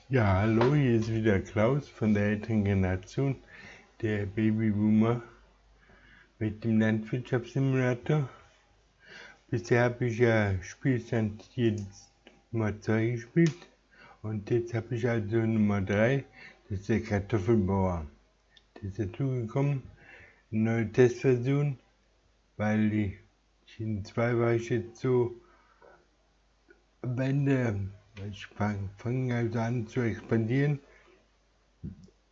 Ja, hallo, hier ist wieder Klaus von der älteren Generation, der Babyboomer mit dem Landwirtschaftssimulator. Bisher habe ich ja Spielstand hier Nummer 2 gespielt und jetzt habe ich also Nummer 3, das ist der Kartoffelbauer. Der ist dazugekommen, eine neue Testversion, weil in 2 war ich jetzt so am Ende, ich fange also an zu expandieren.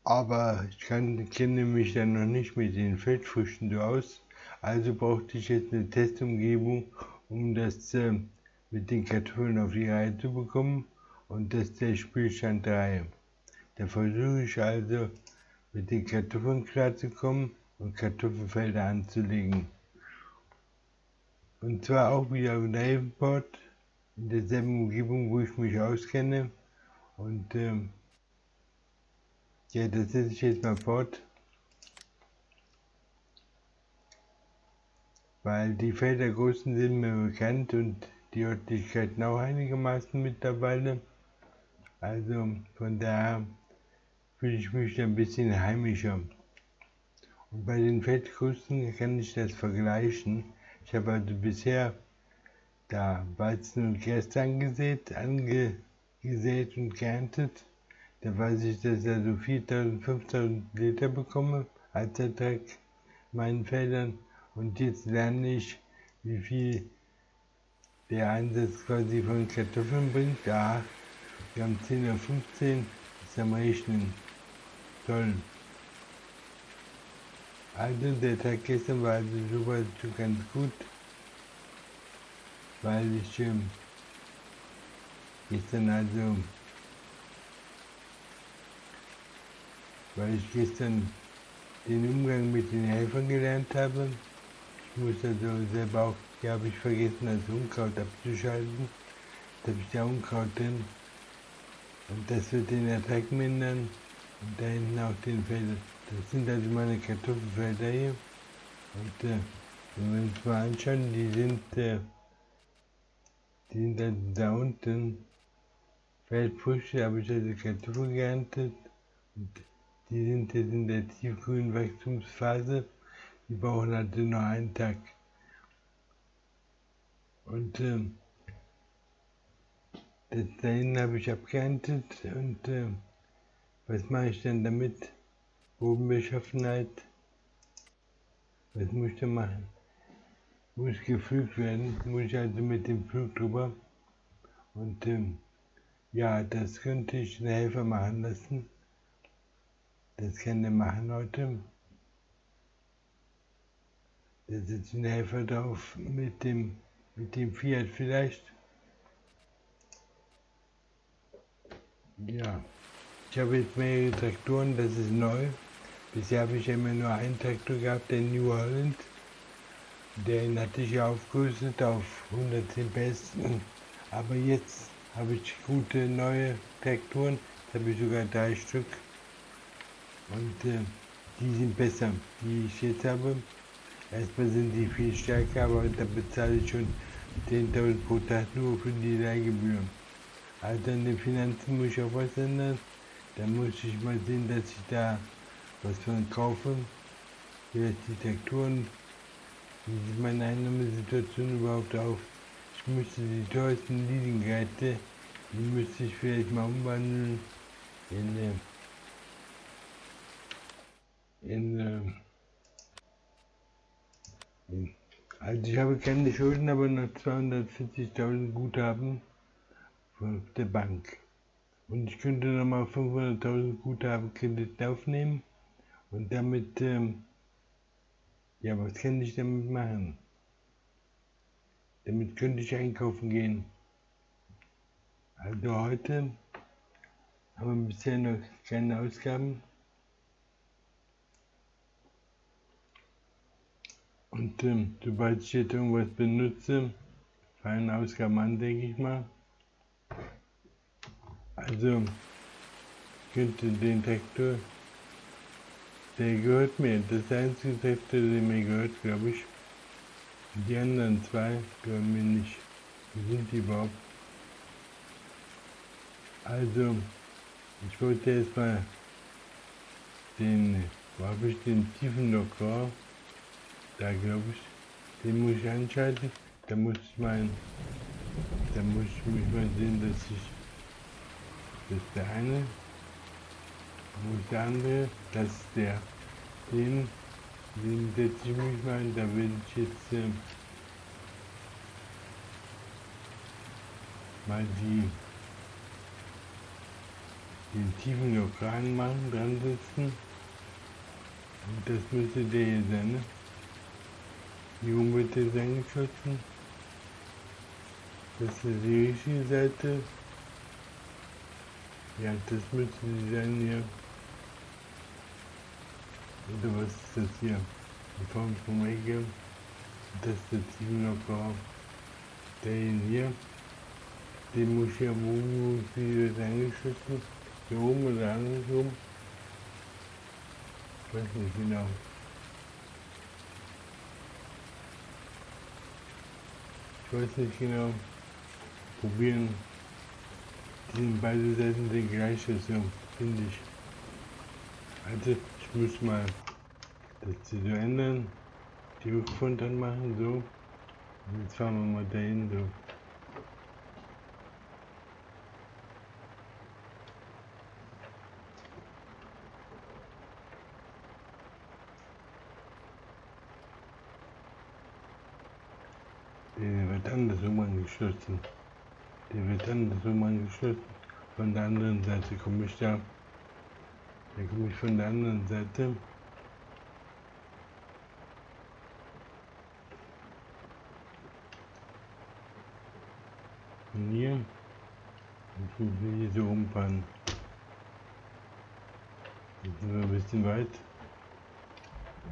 Aber ich kenne mich ja noch nicht mit den Feldfrüchten so aus, also brauchte ich jetzt eine Testumgebung, um das mit den Kartoffeln auf die Reihe zu bekommen, und das ist der Spielstand 3. Da versuche ich also mit den Kartoffeln klarzukommen und Kartoffelfelder anzulegen. Und zwar auch wieder auf Davenport, in derselben Umgebung, wo ich mich auskenne. Und ja, das setze ich jetzt mal fort, weil die Feldergrößen sind mir bekannt und die Örtlichkeiten auch einigermaßen mittlerweile. Also von daher fühle ich mich ein bisschen heimischer. Und bei den Feldgrößen kann ich das vergleichen. Ich habe also bisher da Weizen und Gerste angesät und geerntet. Da weiß ich, dass ich also 4.000, 5.000 Liter bekomme als Ertrag in meinen Feldern. Und jetzt lerne ich, wie viel der Einsatz quasi von Kartoffeln bringt. Ja, wir haben 10 oder 15, ist am Rechnen. Toll. Also der Tag gestern war also soweit schon ganz gut, weil ich gestern den Umgang mit den Helfern gelernt habe. Ich muss also selber auch, hier habe ich vergessen, das Unkraut abzuschalten. Da habe ich da Unkraut drin und das wird den Ertrag mindern und da hinten auch den Felder. Das sind also meine Kartoffelfelder hier und wenn wir uns mal anschauen, die sind also da unten. Feldfrüchte habe ich also Kartoffeln geerntet und die sind jetzt in der tiefgrünen Wachstumsphase. Die brauchen also noch einen Tag. Und das da hinten habe ich abgeerntet und was mache ich denn damit? Bodenbeschaffenheit. Was muss ich da machen? Muss gepflügt werden, muss ich also mit dem Pflug drüber. Und ja, das könnte ich einen Helfer machen lassen. Das kann der machen heute. Da sitzt ein Helfer drauf mit dem Fiat vielleicht. Ja, ich habe jetzt mehrere Traktoren, das ist neu. Bisher habe ich ja immer nur einen Traktor gehabt, den New Holland. Den hatte ich ja aufgerüstet auf 110 PS. Aber jetzt habe ich gute neue Traktoren. Jetzt habe ich sogar 3 Stück. Und die sind besser, die ich jetzt habe. Erstmal sind die viel stärker, aber da bezahle ich schon 10.000 pro Tag nur für die Leihgebühren. Also an den Finanzen muss ich auch was ändern. Da muss ich mal sehen, dass ich da was von kaufe. Vielleicht die Traktoren. Wie sieht meine Einnahmesituation überhaupt auf? Ich müsste die teuersten Leasinggeräte, die müsste ich vielleicht mal umwandeln also ich habe keine Schulden, aber noch 240.000 Guthaben auf der Bank. Und ich könnte nochmal 500.000 Guthaben Kredit aufnehmen und damit, ja, was kann ich damit machen? Damit könnte ich einkaufen gehen. Also heute haben wir bisher noch keine Ausgaben. Und sobald ich jetzt irgendwas benutze, fallen Ausgaben an, denke ich mal. Also ich könnte den Traktor, der gehört mir, das ist der einzige Traktor, der mir gehört, glaube ich. Die anderen 2 gehören mir nicht. Wie sind die überhaupt? Also Ich wollte erstmal wo habe ich den tiefen Locker? Da glaube ich, den muss ich einschalten. Da muss ich mich mal sehen, das ist der eine. Und der andere, das ist den setze ich mich mal ein. Da will ich jetzt mal den tiefen Locker machen, dran setzen. Und das müsste der hier sein, ne? Hier oben wird jetzt angeschlossen. Das ist die richtige Seite. Ja, das müsste die sein hier. Oder was ist das hier? Die Form vom Ecke. Das ist der Tiefenlocker. Der hier. Den muss ich ja wo wird angeschlossen. Hier oben oder andersrum. Ich weiß nicht genau. Ich weiß nicht genau. Probieren. Die sind beide Seiten die gleiche, so finde ich. Also ich muss mal das so ändern. Die Rückfront anmachen, so. Und jetzt fahren wir mal dahin, so. Der wird andersrum angeschlossen. Von der anderen Seite komme ich da. Da komme ich von der anderen Seite. Von hier. Und muss hier so rumfahren. Jetzt sind wir ein bisschen weit.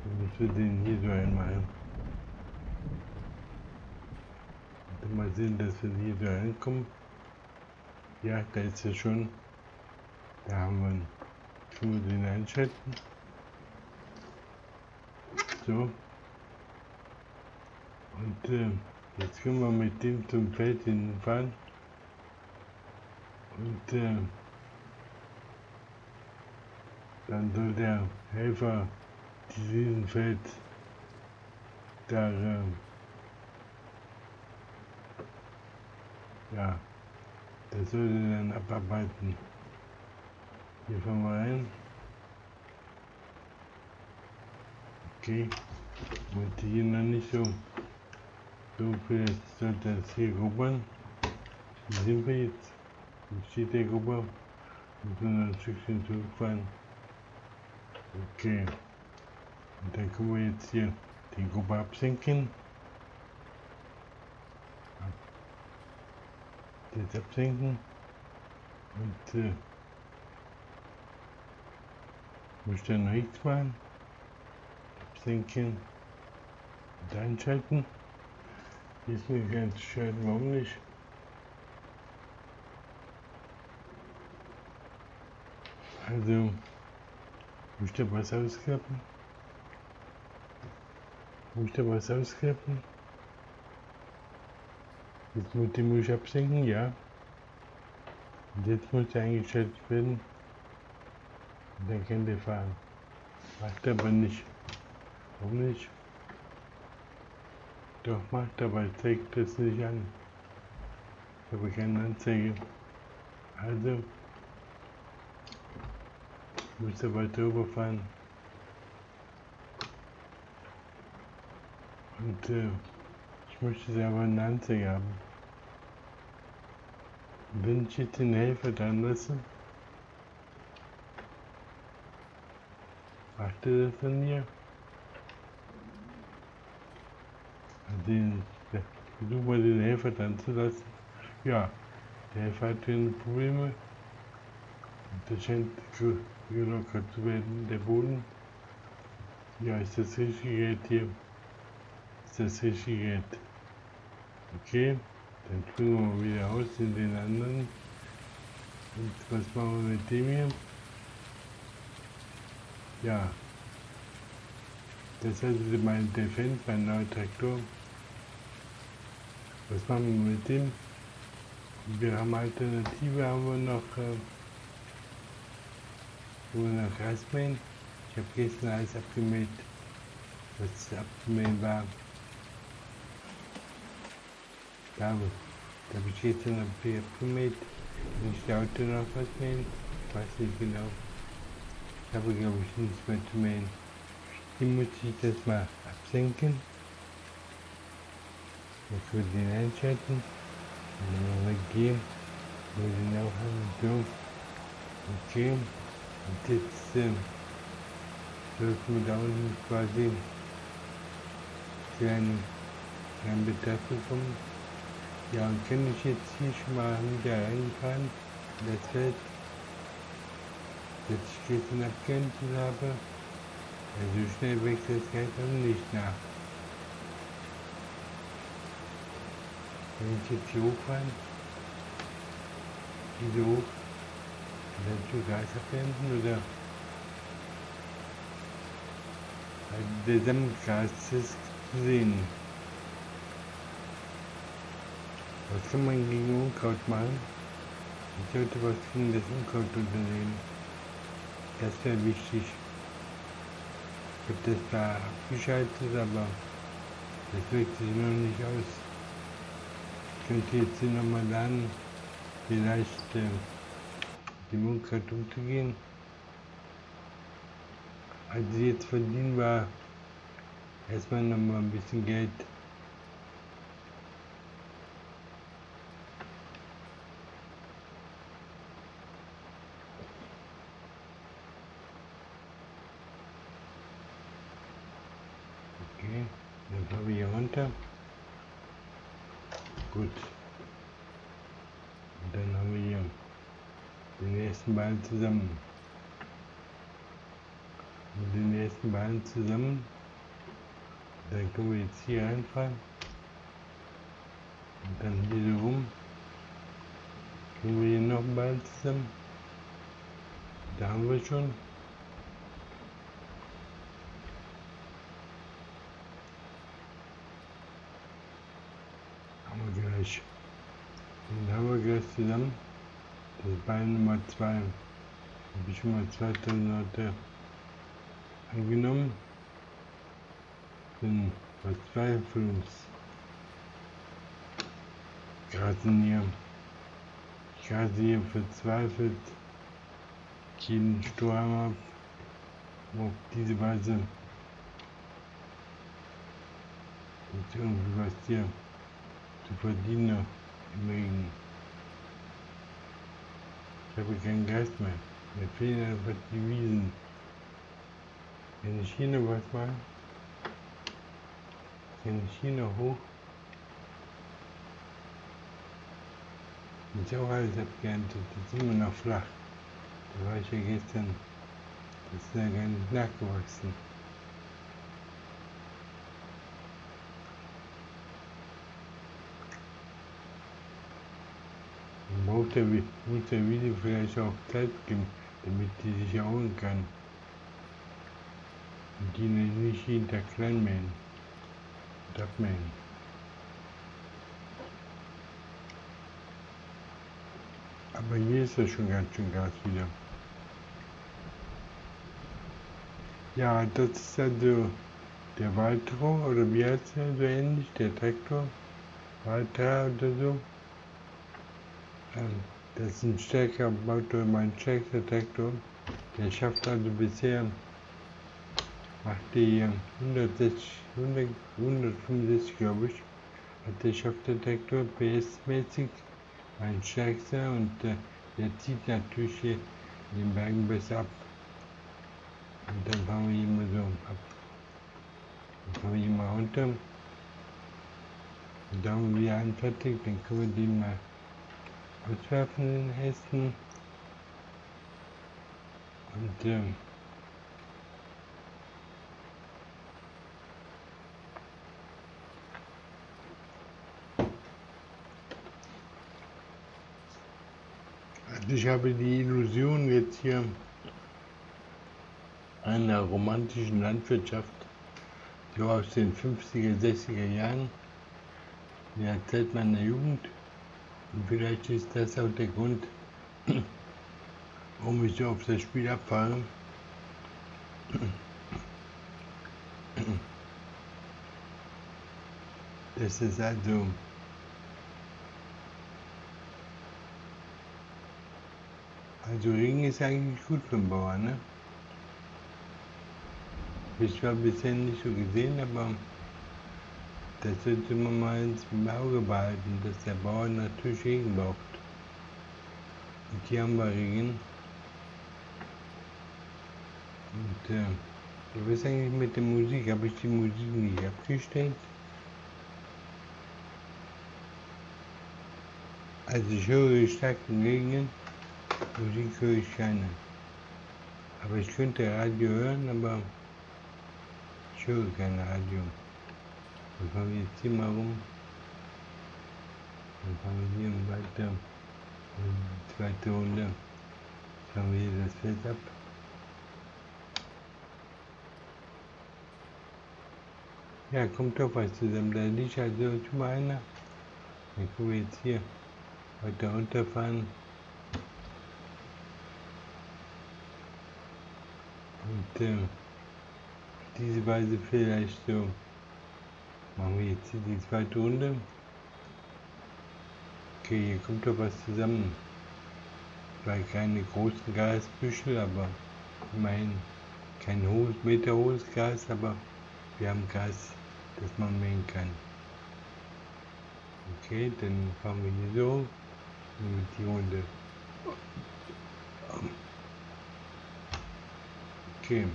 Dann müssen wir den hier so einmachen. Und mal sehen, dass wir hier so reinkommen. Ja, da ist er schon. Da haben wir ihn. Schon mal den einschalten. So. Und jetzt können wir mit dem zum Feld hinfahren. Und dann soll der Helfer diesen Feld da, ja, das soll er dann abarbeiten. Hier fahren wir rein. Okay, wollte hier noch nicht so viel, sollte das hier grubbern. Wie sind wir jetzt? Wie steht der Grubber? Müssen wir noch ein Stückchen zurückfahren. Okay, und dann können wir jetzt hier den Grubber absenken. Das absenken. Und muss dann noch nichts machen. Absenken. Und einschalten. Ist mir ganz schön, warum nicht? Also, muss ich da was ausklappen? Jetzt muss ich absenken, ja. Und jetzt muss er eingeschaltet werden. Und dann kann der fahren. Macht aber nicht. Warum nicht? Doch, macht aber, zeigt das nicht an. Ich habe keine Anzeige. Also, muss er weiter rüberfahren. Und ich möchte aber eine Anzeige haben. Und wenn ich jetzt den Helfer dran lasse, macht er das dann hier? Versuch mal den Helfer dran zu lassen. Ja, der Helfer hat keine Probleme. Und das scheint gelockert zu werden, der Boden. Ja, ist das richtige Gerät hier? Ist das richtige Gerät? Okay, dann springen wir mal wieder aus in den anderen. Und was machen wir mit dem hier? Ja, das ist also mein Defend, mein neuer Traktor. Was machen wir mit dem? Wir haben Alternative, haben wir noch wo noch Rasenmähen. Ich habe gestern alles abgemäht, was abzumähen war. Da habe ich gestern noch viel abgemäht. Ich sollte noch was mähen, ich weiß nicht genau. Ich habe, glaube ich, nichts mehr zu mähen. Hier muss ich das mal absenken. Jetzt wird den einschalten. Und dann noch weggehen. Muss ich auch haben. So. Okay. Und jetzt läuft mir da unten quasi kleinen Bedarf bekommen. Ja, und kann ich jetzt hier schon mal wieder reinfahren in das Feld, das ich gestern abgeerntet habe. Also schnell wächst das Geld auch nicht nach. Wenn ich jetzt hier hochfahren, diese hoch, dann zu Gas abernten oder also der Samtgas ist zu sehen. Was kann man gegen Unkraut machen? Ich sollte was gegen das Unkraut unternehmen. Das wäre wichtig. Ich habe das da abgeschaltet, aber das wirkt sich noch nicht aus. Ich könnte jetzt hier nochmal lernen, vielleicht mit dem Unkraut umzugehen. Also jetzt verdienen wir erstmal nochmal ein bisschen Geld. Okay, dann fahren wir hier runter. Gut. Und dann haben wir hier den ersten Ballen zusammen. Mit den ersten Ballen zusammen. Dann können wir jetzt hier reinfahren. Und dann hier so rum. Kriegen wir hier noch einen Ball zusammen. Da haben wir schon. Haben wir gleich. Den haben wir gleich zusammen. Das ist Ball Nummer 2. Habe ich schon mal 2000 Leute angenommen. Sind bei 2 für uns. Grasen hier. Ich grase hier verzweifelt jeden Sturm ab, um auf diese Weise jetzt irgendwie was hier zu verdienen im Regen. Ich habe keinen Geist mehr. Mir fehlen einfach die Wiesen. Wenn ich hier noch was mache, kann ich hier noch hoch. Ist auch alles abgeerntet, das ist immer noch flach. Da war ich ja gestern, das ist ja gar nicht nachgewachsen. Man muss der Video vielleicht auch Zeit geben, damit die sich erholen kann. Und die nicht jeden Tag klein mähen und abmähen. Aber hier ist ja schon ganz schön Gas wieder. Ja, das ist also der Waltro, oder wie heißt der so ähnlich, der Traktor? Waltra oder so. Das ist ein stärkerer Motor, mein stärkster Traktor. Der schafft also bisher, macht die 165 glaube ich, der schafft der Traktor PS-mäßig, mein stärkster, und der zieht natürlich hier in den Bergen besser ab. Und dann fahren wir hier mal so ab. Dann fahren wir hier mal runter. Und da haben wir wieder einen fertig, dann können wir den mal auswerfen in Essen. Und also ich habe die Illusion jetzt hier einer romantischen Landwirtschaft, so aus den 50er, 60er Jahren, in der Zeit meiner Jugend. Und vielleicht ist das auch der Grund, warum ich so auf das Spiel abfahre. Das ist also Regen ist eigentlich gut für den Bauern, ne? Hab ich zwar bisher nicht so gesehen, aber das sollte man mal ins Auge behalten, dass der Bauer natürlich Regen braucht. Und hier haben wir Regen. Und was ist eigentlich mit der Musik? Habe ich die Musik nicht abgestellt? Also ich höre starken Regen, Musik höre ich keine. Aber ich könnte Radio hören, aber ich höre kein Radio. Dann fahren wir jetzt hier mal rum. Dann fahren wir hier weiter. Die zweite Runde. Jetzt fahren wir hier das Feld ab. Ja, kommt doch was zusammen. Da liegt also schon mal einer. Dann können wir jetzt hier weiter runterfahren. Und diese Weise vielleicht so. Machen wir jetzt hier die zweite Runde. Okay, hier kommt doch was zusammen. Zwar keine großen Grasbüschel, aber immerhin kein hohes, meterhohes Gras, aber wir haben Gras, das man mähen kann. Okay, dann fahren wir hier so mit die Runde. Okay,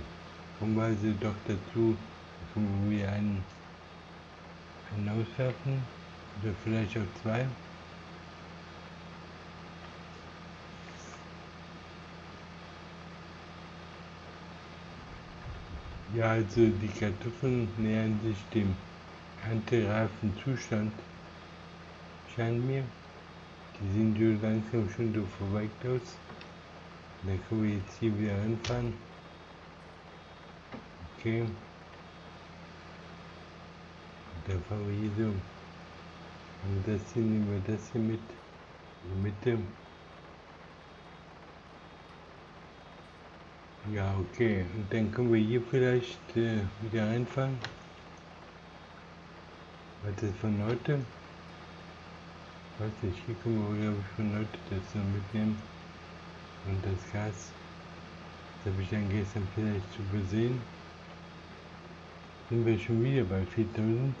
kommen wir also doch dazu, können wir einen auswerfen oder vielleicht auch zwei. Ja, also die Kartoffeln nähern sich dem erntereifen Zustand, scheint mir. Die sehen so langsam schon so verwelkt aus. Dann können wir jetzt hier wieder ranfahren. Okay. Und dann fahren wir hier so. Und das hier nehmen wir das hier mit. In die Mitte. Ja, okay. Und dann können wir hier vielleicht wieder reinfahren. Was ist von heute? Weiß nicht, hier können wir, glaube ich, von heute das noch mitnehmen. Und das Gas, das habe ich dann gestern vielleicht zu übersehen. Sind wir schon wieder bei 4000.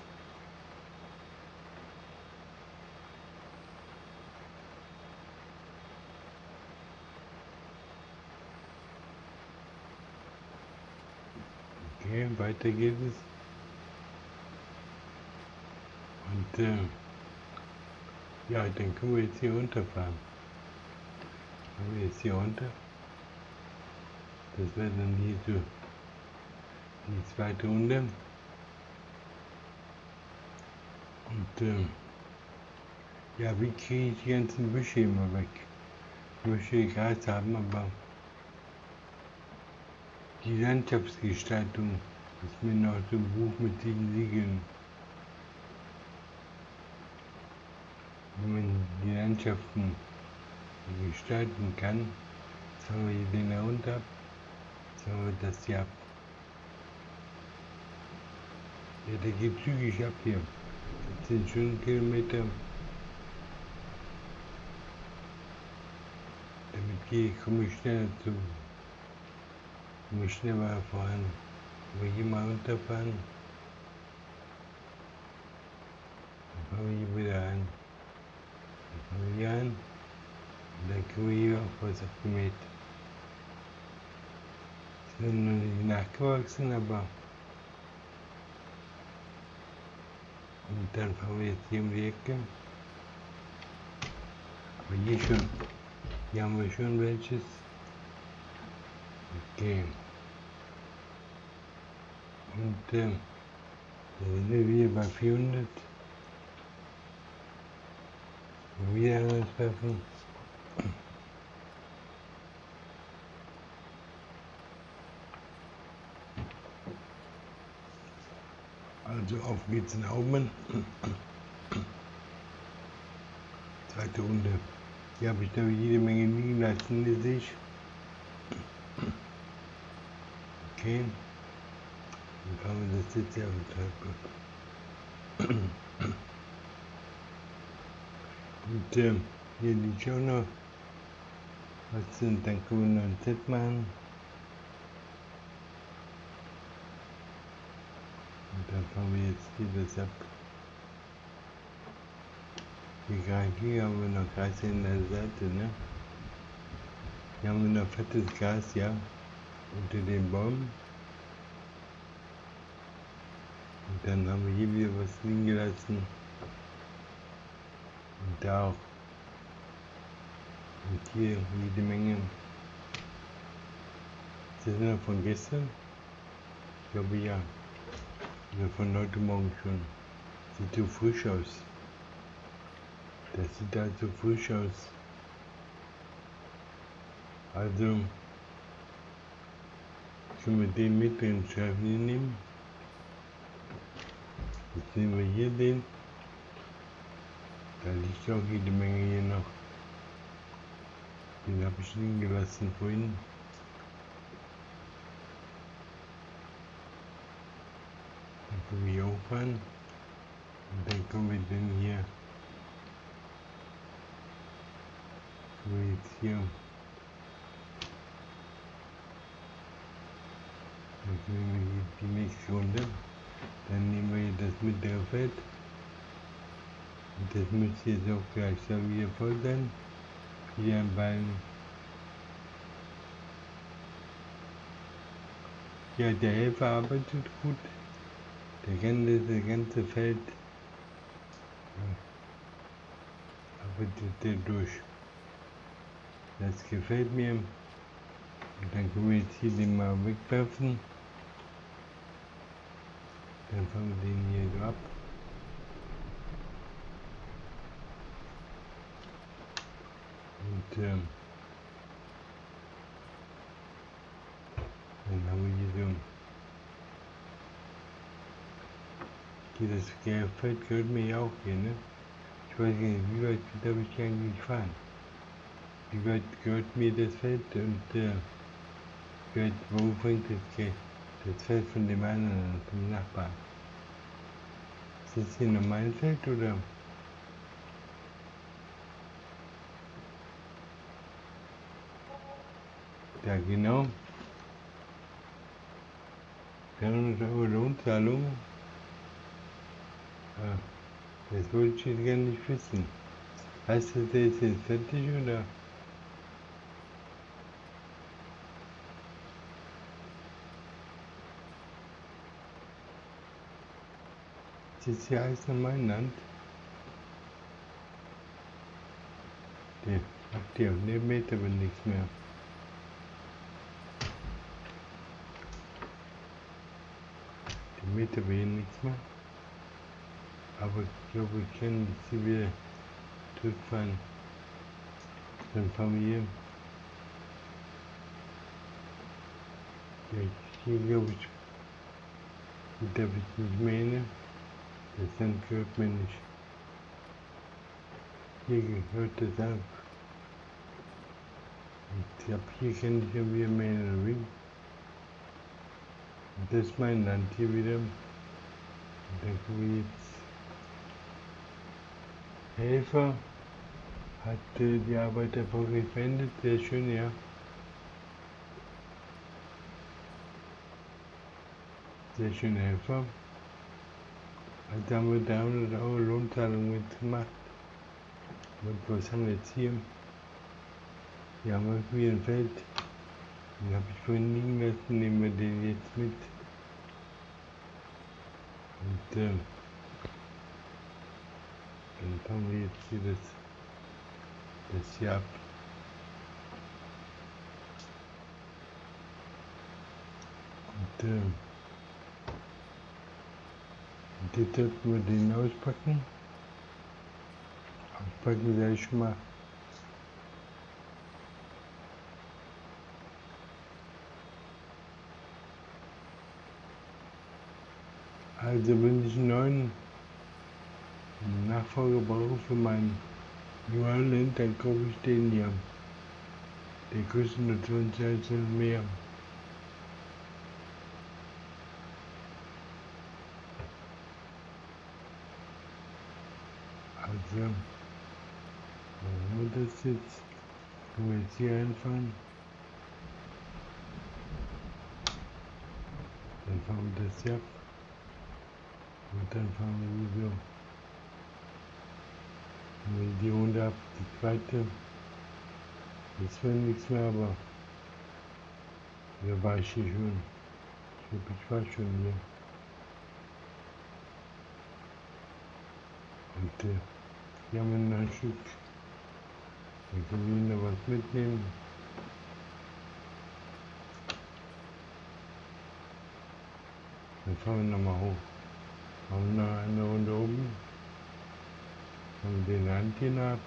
Okay, weiter geht es. Und ja, dann können wir jetzt hier runterfahren. Können wir jetzt hier runter. Das wäre dann hier so die zweite Runde. Und ja, wie kriege ich die ganzen Büsche immer weg? Ich möchte Gras haben, aber die Landschaftsgestaltung ist mir noch so ein Buch mit 7 Siegeln. Wenn man die Landschaften gestalten kann, jetzt haben wir hier den runter, jetzt haben wir das hier ab. Ja, der geht zügig ab hier. 10 Stundenkilometer. Damit komme ich schneller zu. Komme ich schneller voran. Wir hier mal runterfahren. Dann fahren wir hier wieder an. Dann fahren wir hier an. Und dann können wir hier auch was abgemäht. Es sind noch nicht nachgewachsen, aber. Und dann fahren wir jetzt hier um die Ecke. Aber hier schon. Hier haben wir schon welches. Okay. Und da sind wir wieder bei 400. Und wieder rauswerfen. Also auf geht's nach oben. Zweite Runde. Hier habe ich da jede Menge liegen lassen, sehe ich. Okay, dann kann man das jetzt ja betreiben. Und hier liegt auch noch was, und dann können wir noch ein Set machen. Und dann fahren wir jetzt hier das ab. Hier haben wir noch Gas an der Seite, ne? Hier haben wir noch fettes Gas, ja, unter dem Baum. Und dann haben wir hier wieder was liegen gelassen. Und da auch. Und hier jede Menge. Ist das noch von gestern? Ich glaube ja. Oder von heute Morgen schon. Sieht so frisch aus. Das sieht halt so frisch aus. Also können wir den mit in den Schreibtisch nehmen. Jetzt nehmen wir hier den. Da liegt auch jede Menge hier noch. Den habe ich liegen gelassen vorhin. Dann können wir hier hochfahren. Und dann können wir den hier. Können wir jetzt hier. Dann nehmen wir hier die nächste Runde. Dann nehmen wir hier das mittlere Feld. Und das müsste jetzt auch gleich so wieder voll sein. Hier ein Ballen. Ja, der Helfer arbeitet gut. Das ganze Feld arbeitet der durch. Das gefällt mir. Und dann können wir jetzt hier den mal wegwerfen. Dann fangen wir den hier so ab. Und dann haben wir hier so. Hier das Feld gehört mir ja auch hier, ne? Ich weiß nicht, wie weit darf ich eigentlich fahren? Wie weit gehört mir das Feld und wo fängt das Feld von dem anderen, vom Nachbarn? Ist das hier noch mein Feld oder? Ja, genau. 300 € Lohnzahlung. Das wollte ich jetzt gar nicht wissen. Heißt das, der ist jetzt fertig oder? Ist das hier alles noch mein Land? Der macht hier auf dem Meter aber nichts mehr. Der Meter aber hier nichts mehr. Aber ich glaube, ich kann jetzt hier wieder zurückfahren. Dann fahren wir hier. Ja, hier glaube ich, hier darf ich nicht mehr hin. Das Land gehört mir nicht. Hier gehört das ab. Ich glaube, hier kann ich ja wieder mehr hin. Und das ist mein Land hier wieder. Und dann können wir jetzt. Helfer hat die Arbeit erfolgreich beendet. Sehr schön, ja. Sehr schön, Helfer. Also haben wir 300 € Lohnzahlung jetzt gemacht. Und was haben wir jetzt hier? Hier haben wir wieder ein Feld. Den habe ich vorhin liegen lassen, nehmen wir den jetzt mit. Und dann fangen wir jetzt hier das hier ab. Und jetzt sollten wir den auspacken. Auspacken sage ich schon mal. Also wenn ich einen neuen Nachfolger brauche für meinen Neuen, dann kaufe ich den hier. Der kostet nur 20 € mehr. Ja. Dann haben wir das jetzt. Können wir jetzt hier einfahren. Dann fahren wir das hier ab. Und dann fahren wir so. Und wenn die Runde ab, die zweite. Jetzt wird nichts mehr, aber da war ich hier schon. Ich war schon hier. Und hier haben wir noch ein Stück. Dann können wir noch was mitnehmen. Dann fahren wir nochmal hoch. Machen wir noch eine Runde oben. Haben den Rand hier ab.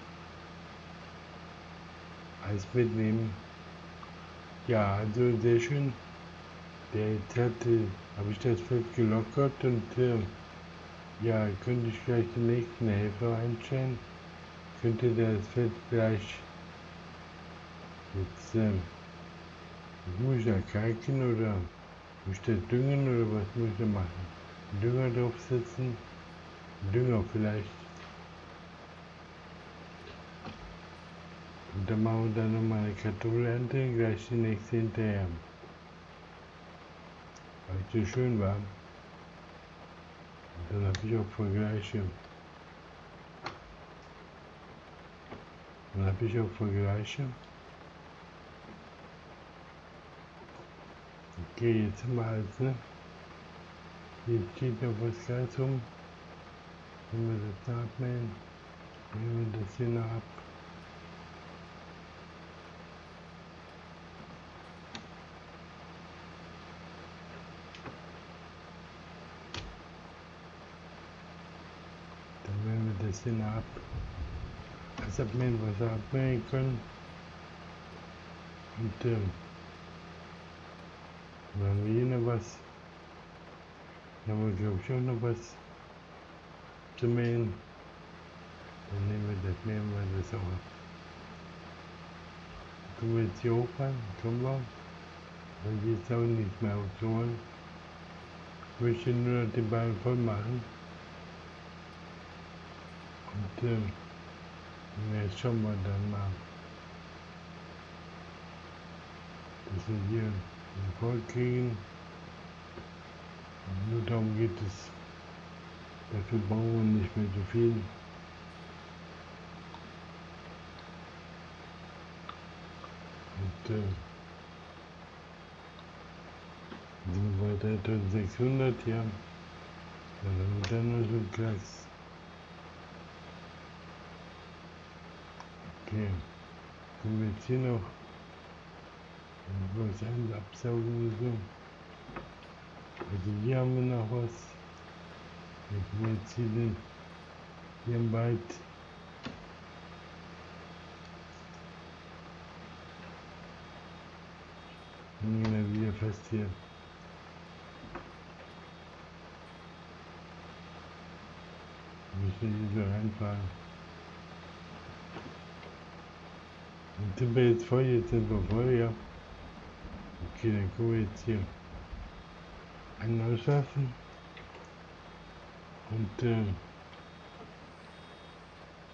Alles mitnehmen. Ja, also sehr schön. Jetzt habe ich das Feld gelockert und ja, könnte ich gleich den nächsten Helfer einstellen. Könnte das Feld gleich jetzt, muss ich da kalken oder muss ich das düngen oder was muss ich da machen? Dünger draufsetzen? Dünger vielleicht. Und dann machen wir dann nochmal eine Kartoffelernte, gleich die nächste hinterher. Weil es so schön war. Und dann habe ich auch Vergleiche. Okay, jetzt haben wir halt, ne? Hier steht noch was ganz rum. Wenn wir das abmähen, nehmen wir das hier noch ab. Dann mähen wir das hier noch ab. Das abmähen, was wir abmähen können. Und dann haben wir hier noch was. Dann haben wir, glaube ich, auch noch was zu mähen. Dann mähen wir das auch ab. Können wir jetzt hier hochfahren? Können wir? Weil hier ist auch nichts mehr aufzuholen. Ich möchte nur noch den Ball voll machen. Und jetzt schauen wir dann mal, dass wir hier voll kriegen. Und nur darum geht es. Dafür brauchen wir nicht mehr so viel. Und sind wir bei 3600, ja. Dann haben wir dann noch so ein Klacks. Okay, können wir jetzt hier noch was eins absaugen oder so. Also hier haben wir noch was. Dann können wir jetzt hier im Wald wieder fest hier. Müssen wir hier so reinfahren. Und sind wir jetzt voll? Jetzt sind wir voll, ja. Okay, dann können wir jetzt hier einen auswerfen. Und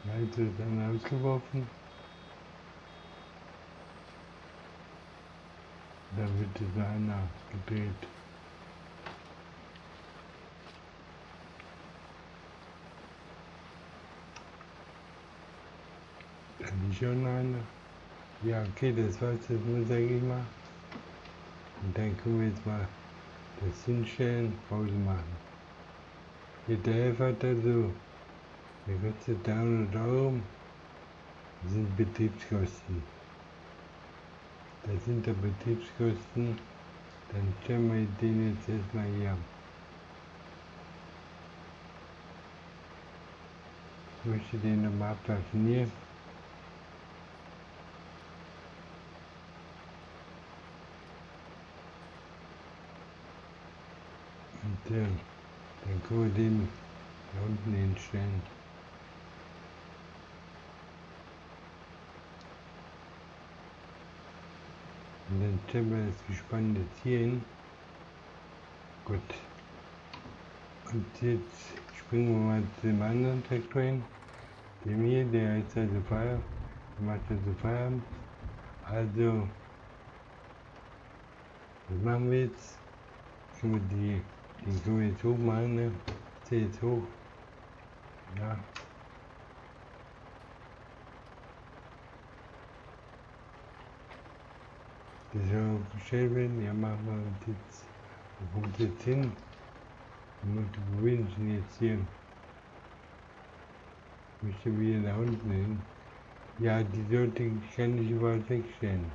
weiter ist dann ausgeworfen. Dann wird dieser einer gedreht. Dann ist schon einer. Ja, okay, das war's jetzt mal, sage ich mal. Und dann können wir jetzt mal das hinstellen, Pause machen. Hier der Helfer hat also, der kostet 300 €, das sind Betriebskosten. Das sind die Betriebskosten, dann stellen wir den jetzt erstmal hier. Ich möchte den nochmal abwerfen hier. Und dann können wir den da unten hinstellen. Und dann stellen wir das Gespann jetzt hier hin. Gut. Und jetzt springen wir mal zu dem anderen Traktor hin. Dem hier, der ist also Feierabend, der macht also Feierabend. Also, was machen wir jetzt? Können wir den können wir jetzt hoch machen, ne? Ist der jetzt hoch? Ja. Das soll gestellt werden, ja machen wir uns jetzt. Wo kommt jetzt hin? Und wo bin ich denn jetzt hier? Ich möchte wieder nach unten hin. Ja, die sollte kann nicht überall wegstellen.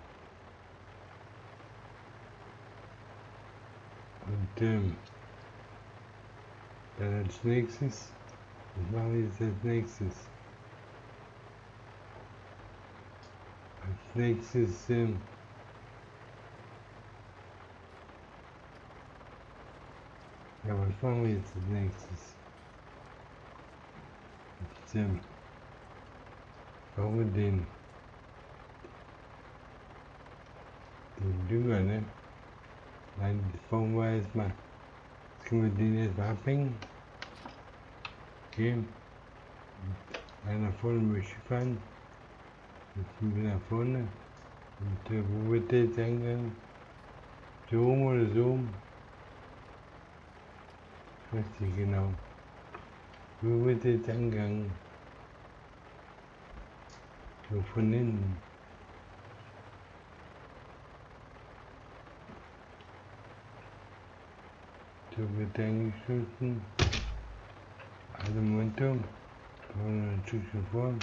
Und dann als nächstes, was machen wir jetzt als nächstes? Als nächstes, ja, was machen wir jetzt als nächstes? Jetzt, brauchen wir den Dünger, ne? Nein, das brauchen wir erstmal. Jetzt können wir den erstmal abhängen. Okay. Und nach vorne möchte ich fahren. Jetzt sind wir nach vorne. Und wo wird der jetzt eingegangen? So rum oder so rum? Ich weiß nicht genau. Wo wird der jetzt eingegangen? So von hinten. So wird der eingeschlossen. Also Momentum. Wollen wir ein Stückchen vor.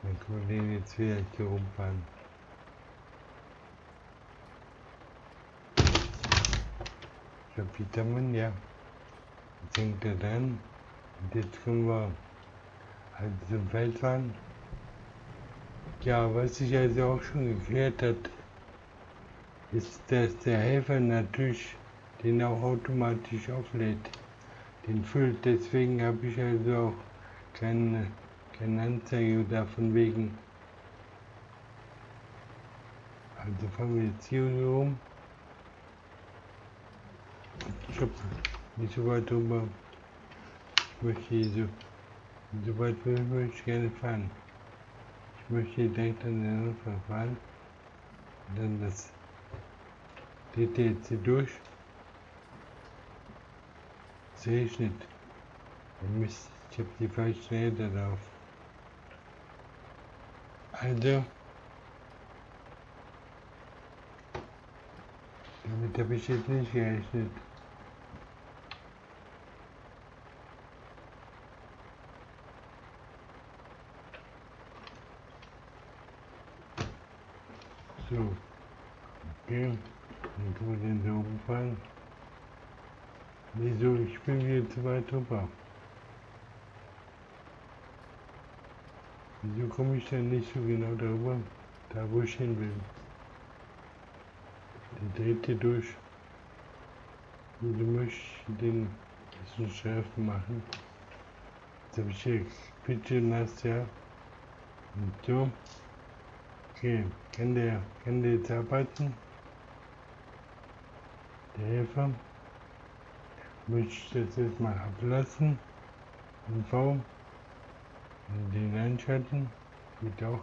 Dann können wir den jetzt vielleicht hier rumfahren. Vitamin, ja. Jetzt hängt er dran. Und jetzt können wir halt zum Feld fahren. Ja, was sich also auch schon geklärt hat, ist, dass der Helfer natürlich den auch automatisch auflädt, den füllt. Deswegen habe ich also auch keine Anzeige davon wegen. Also fahren wir jetzt hier so rum. Ich habe nicht so weit drüber. Ich möchte hier so weit möchte ich gerne fahren. Ich möchte hier direkt an den Anfang fahren. Und dann das geht jetzt hier durch. Es regnet. Ich habe die falsche Räder drauf. Also, damit habe ich jetzt nicht gerechnet. So, okay, dann können wir den so umfahren. Wieso? Ich bin wieder zu weit drüber. Wieso komme ich denn nicht so genau darüber, da wo ich hin will? Der dreht hier durch. Wieso möchte ich den bisschen schärfer machen? Jetzt habe ich hier bitte nass, ja. Und so. Okay, kann der jetzt arbeiten? Der Helfer. Möchte ich das jetzt mal ablassen. In V. Und den einschalten. Geht auch.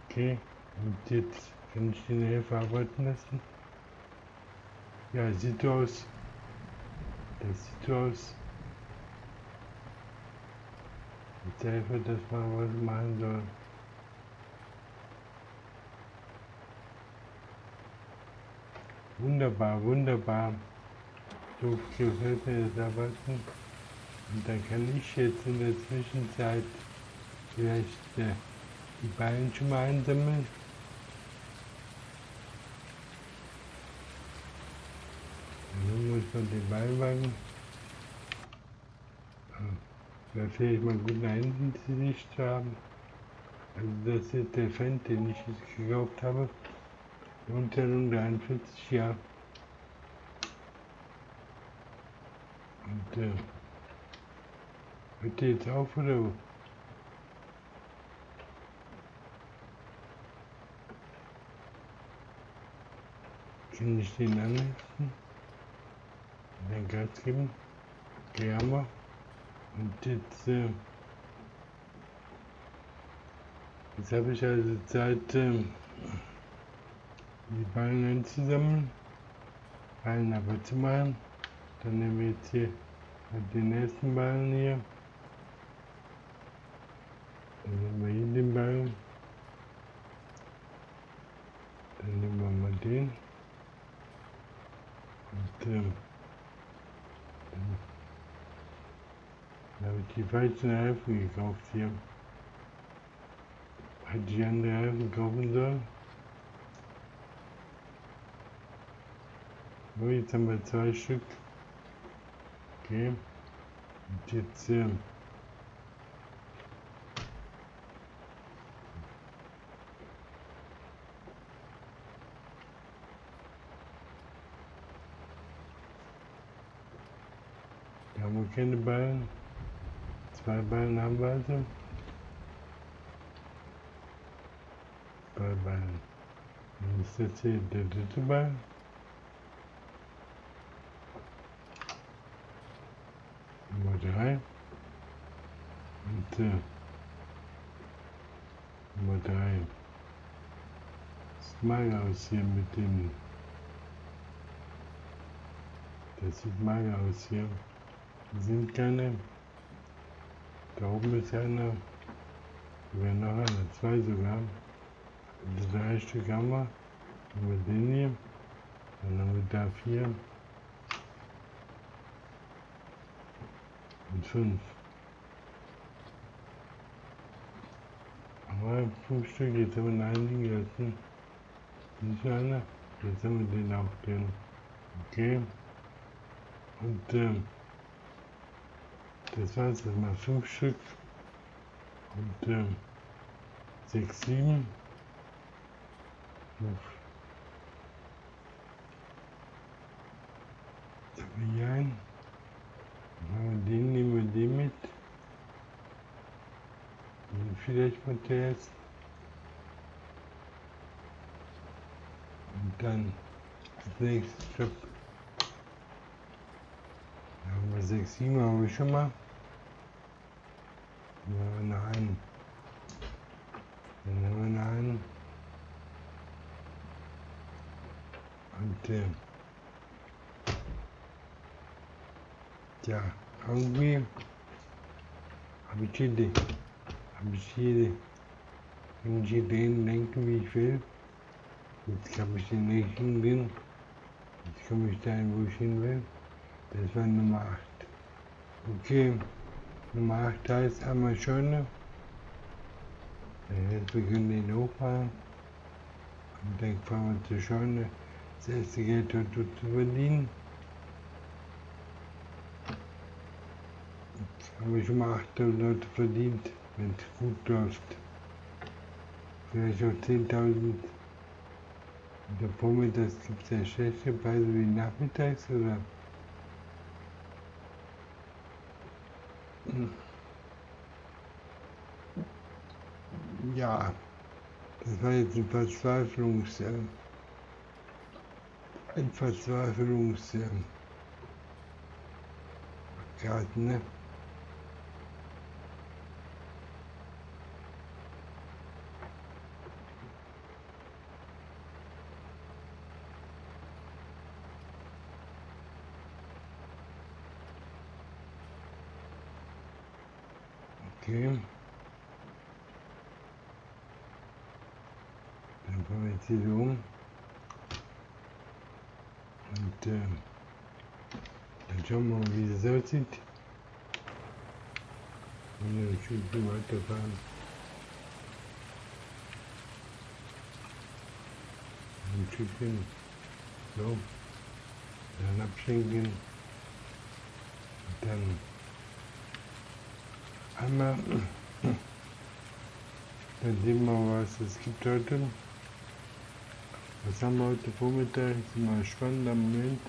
Okay. Und jetzt kann ich den Helfer arbeiten lassen. Ja, sieht so aus. Das sieht so aus. Jetzt der Helfer das mal was machen soll. Wunderbar, wunderbar. So gefällt mir das Arbeiten. Und dann kann ich jetzt in der Zwischenzeit vielleicht die Ballen schon mal einsammeln. Dann muss man den Ballwagen. Da vielleicht mal gute Einsicht zu haben. Also das ist der Fan, den ich jetzt gekauft habe. Unter 43 Jahre. Und hört der jetzt auf oder? Kann ich den anlassen? Dann Gas geben. Okay, haben wir. Und jetzt habe ich also Zeit, die Ballen einzusammeln, Ballen aber zu machen. Dann nehmen wir jetzt hier den ersten Ballen hier. Dann nehmen wir hier den Ballen. Dann nehmen wir mal den. Und dann habe ich die falschen Reifen gekauft hier. Hätte ich andere Reifen kaufen sollen. So, jetzt haben wir 2 Stück. Okay. Und jetzt da haben wir keine Ballen. 2 Ballen haben wir also. 2 Ballen. Dann ist das hier der dritte Ball. Nummer 3. Und Nummer 3. Sieht mager aus hier mit dem. Das sieht mager aus hier. Hier sind keine. Da oben ist einer. Da wäre noch einer. 2 sogar. Also 3 Stück haben wir. Dann haben wir den hier. Dann haben wir da 4. Und 5. Aber 5 Stück, jetzt haben wir einen liegen lassen. Nicht einer. Jetzt haben wir den auch drin. Okay. Und das war's, das mal 5 Stück. Und 6, 7. Jetzt haben wir hier einen. Dann haben wir den, nehmen wir den mit. Den vielleicht mal zuerst. Und dann als nächstes Job. Da haben wir 6, 7 haben wir schon mal. Dann haben wir noch einen. Dann haben wir noch einen. Und ja, irgendwie habe ich hier kann ich hier den lenken, wie ich will. Jetzt habe ich den nächsten drin. Jetzt komme ich dahin, wo ich hin will. Das war Nummer 8. Okay, Nummer 8 heißt einmal Scheune. Jetzt wir können den hochfahren. Und dann fahren wir zur Scheune. Das erste Geld dort zu verdienen. Jetzt habe ich schon mal 8.000 Leute verdient, wenn es gut läuft. Vielleicht auch 10.000. Der Vormittags gibt es ja schlechte Preise wie nachmittags, oder? Ja, das war jetzt ein Garten, ne? Okay. Dann fahren wir jetzt hier so um. Und dann schauen wir mal, wie das aussieht. Und dann ein Stückchen weiterfahren. Ein Stückchen. So. Dann abschenken. Und dann einmal. Dann sehen wir, was es gibt heute. Was haben wir heute Vormittag? Das ist mal ein spannender Moment.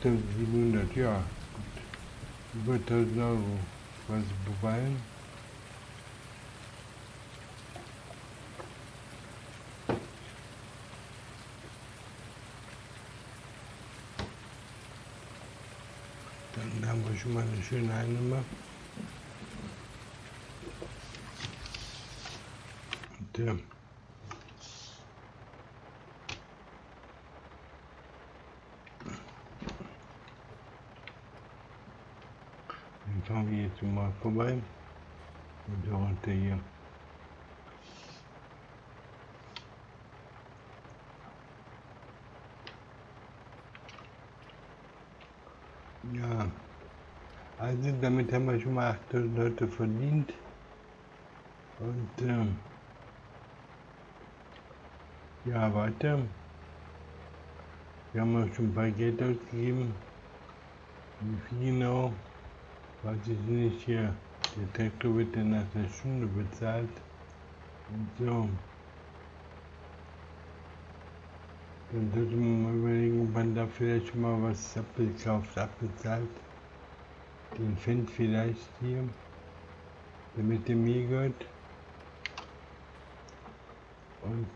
8.700, ja, gut. Über 1.000 Euro. Was beweisen. Dann wir schon mal eine schöne Einnahme. Und dann fahren wir jetzt mal vorbei und runter hier. Ja, also damit haben wir schon mal 8.000 Leute verdient und ja, weiter. Wir haben auch schon ein paar Geld ausgegeben. Wie viel genau, weiß ich nicht. Hier, der Traktor wird dann nach der Stunde bezahlt und so. Dann sollte man mal überlegen, ob man da vielleicht schon mal was abgekauft, abbezahlt. Den Cent vielleicht hier, damit der mir gehört. Und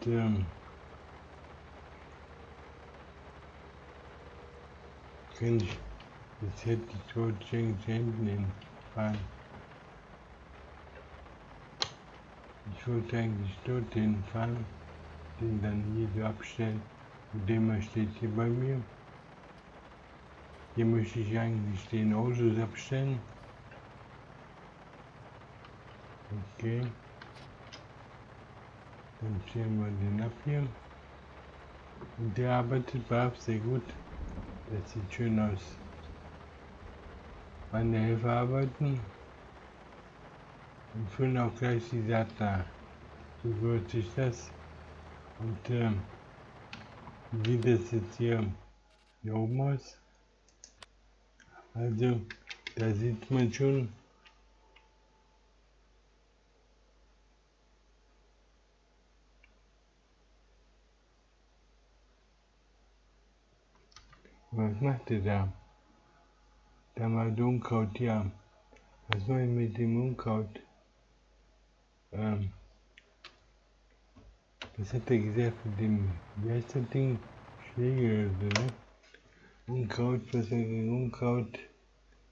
kann ich, jetzt hätte ich dort hinten hinfahren. Ich wollte eigentlich dorthin fahren, den dann hier so abstellen. Und der steht hier bei mir. Hier möchte ich eigentlich den Autos abstellen. Okay. Dann stellen wir den ab hier. Und der arbeitet brav, sehr gut. Das sieht schön aus. Meine Helfer arbeiten und füllen auch gleich die Saat nach. So gehört sich das. Und wie sieht das jetzt hier oben aus? Also, da sieht man schon, was macht ihr da? Da war das Unkraut, ja. Was soll ich mit dem Unkraut? Was hat er gesagt mit dem, wie heißt das Ding? Schläge oder so, ne? Unkraut, was er gegen Unkraut?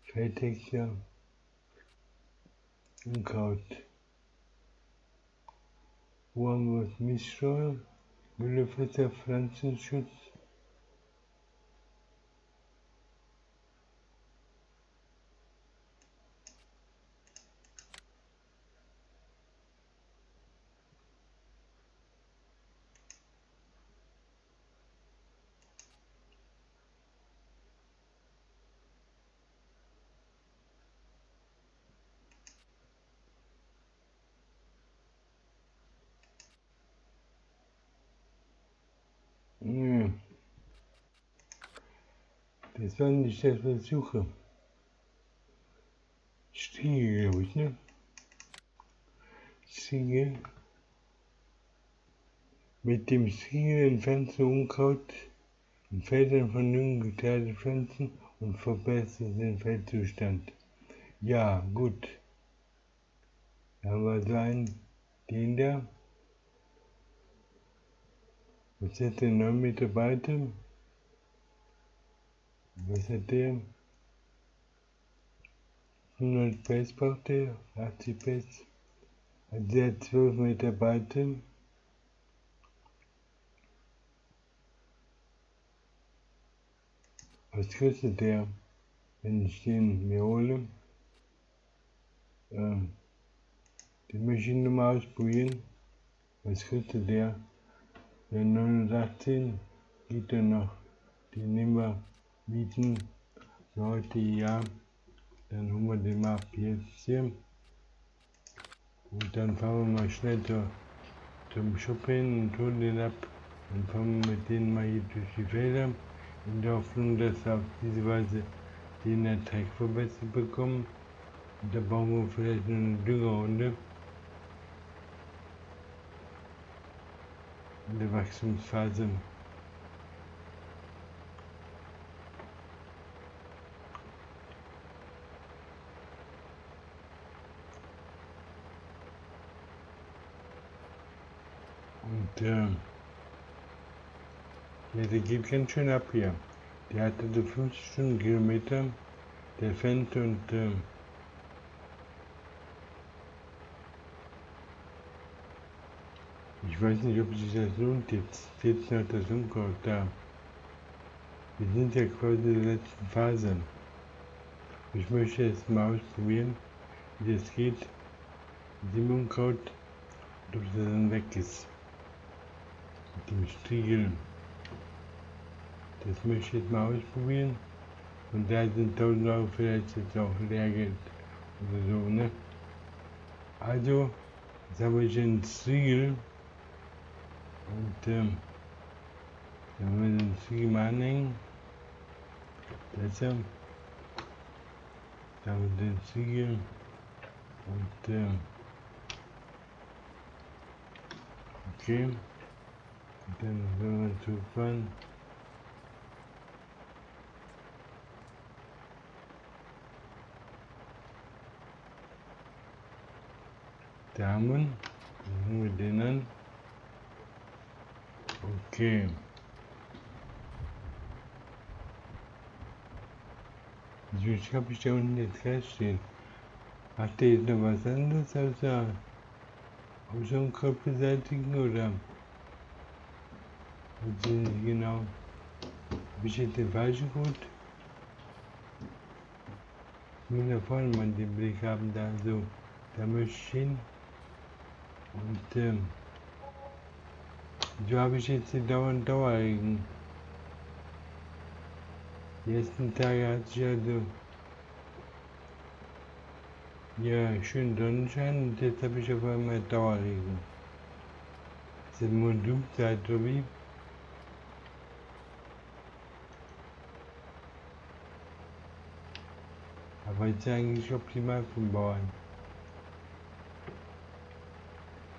Feldtexter. Unkraut. Wo haben wir das? Miststreu? Müllefresser, Pflanzenschutz. Ja. Das war nicht das, was ich suche. Stiege, glaube ich, ne? Stiege. Mit dem Stiege entfernst du Unkraut in Feldern von jungen Getreidepflanzen und verbesserst den Feldzustand. Ja, gut. Da haben wir so einen, den da. Was hat der 9 Mitarbeiter? Was hat der? 100 PS braucht der, 80 PS. Also der hat 12 Mitarbeiter. Was kostet der, wenn ich den mir hole? Den möchte ich nochmal ausprobieren. Was kostet der? Der 918 geht dann noch. Den nehmen wir mieten. Für heute ja. Dann holen wir den mal ab jetzt hier. Und dann fahren wir mal schnell zum Shop hin und holen den ab. Dann fahren wir mit denen mal hier durch die Felder. In der Hoffnung, dass wir auf diese Weise den Ertrag verbessert bekommen. Und da bauen wir vielleicht noch eine Düngerrunde. In der Wachstumsphase. Und ja, der geht ganz schön ab hier. Der hatte so 50 Stundenkilometer der Fendt und ich weiß nicht, ob sich das lohnt jetzt noch das Unkraut da. Wir sind ja quasi in der letzten Phase. Ich möchte jetzt mal ausprobieren, wie das geht mit dem Unkraut und ob das dann weg ist. Mit dem Striegel. Das möchte ich jetzt mal ausprobieren. Und da sind 1000 Euro vielleicht jetzt auch Lehrgeld oder so, ne? Also, jetzt habe ich einen Striegel und dann wollen wir den Striegel mal anhängen. Deshalb haben wir den Striegel und okay. Und dann werden wir zurückfahren. Da haben wir ihn. Dann nehmen wir den an. Okay. Ich habe da unten jetzt gleich stehen. Hat der jetzt noch was anderes außer Unkraut beseitigen oder? Ich weiß nicht genau. Habe ich jetzt den falschen Code? Ich muss da vorne mal den Blick haben, da so. Da möchte ich hin. Und so habe ich jetzt den Dauerregen. Die ersten Tage hat sich also ja schön Sonnenschein und jetzt habe ich auf einmal Dauerregen. Das ist Modulzeit, oder wie? Aber ist eigentlich optimal vom Bauern.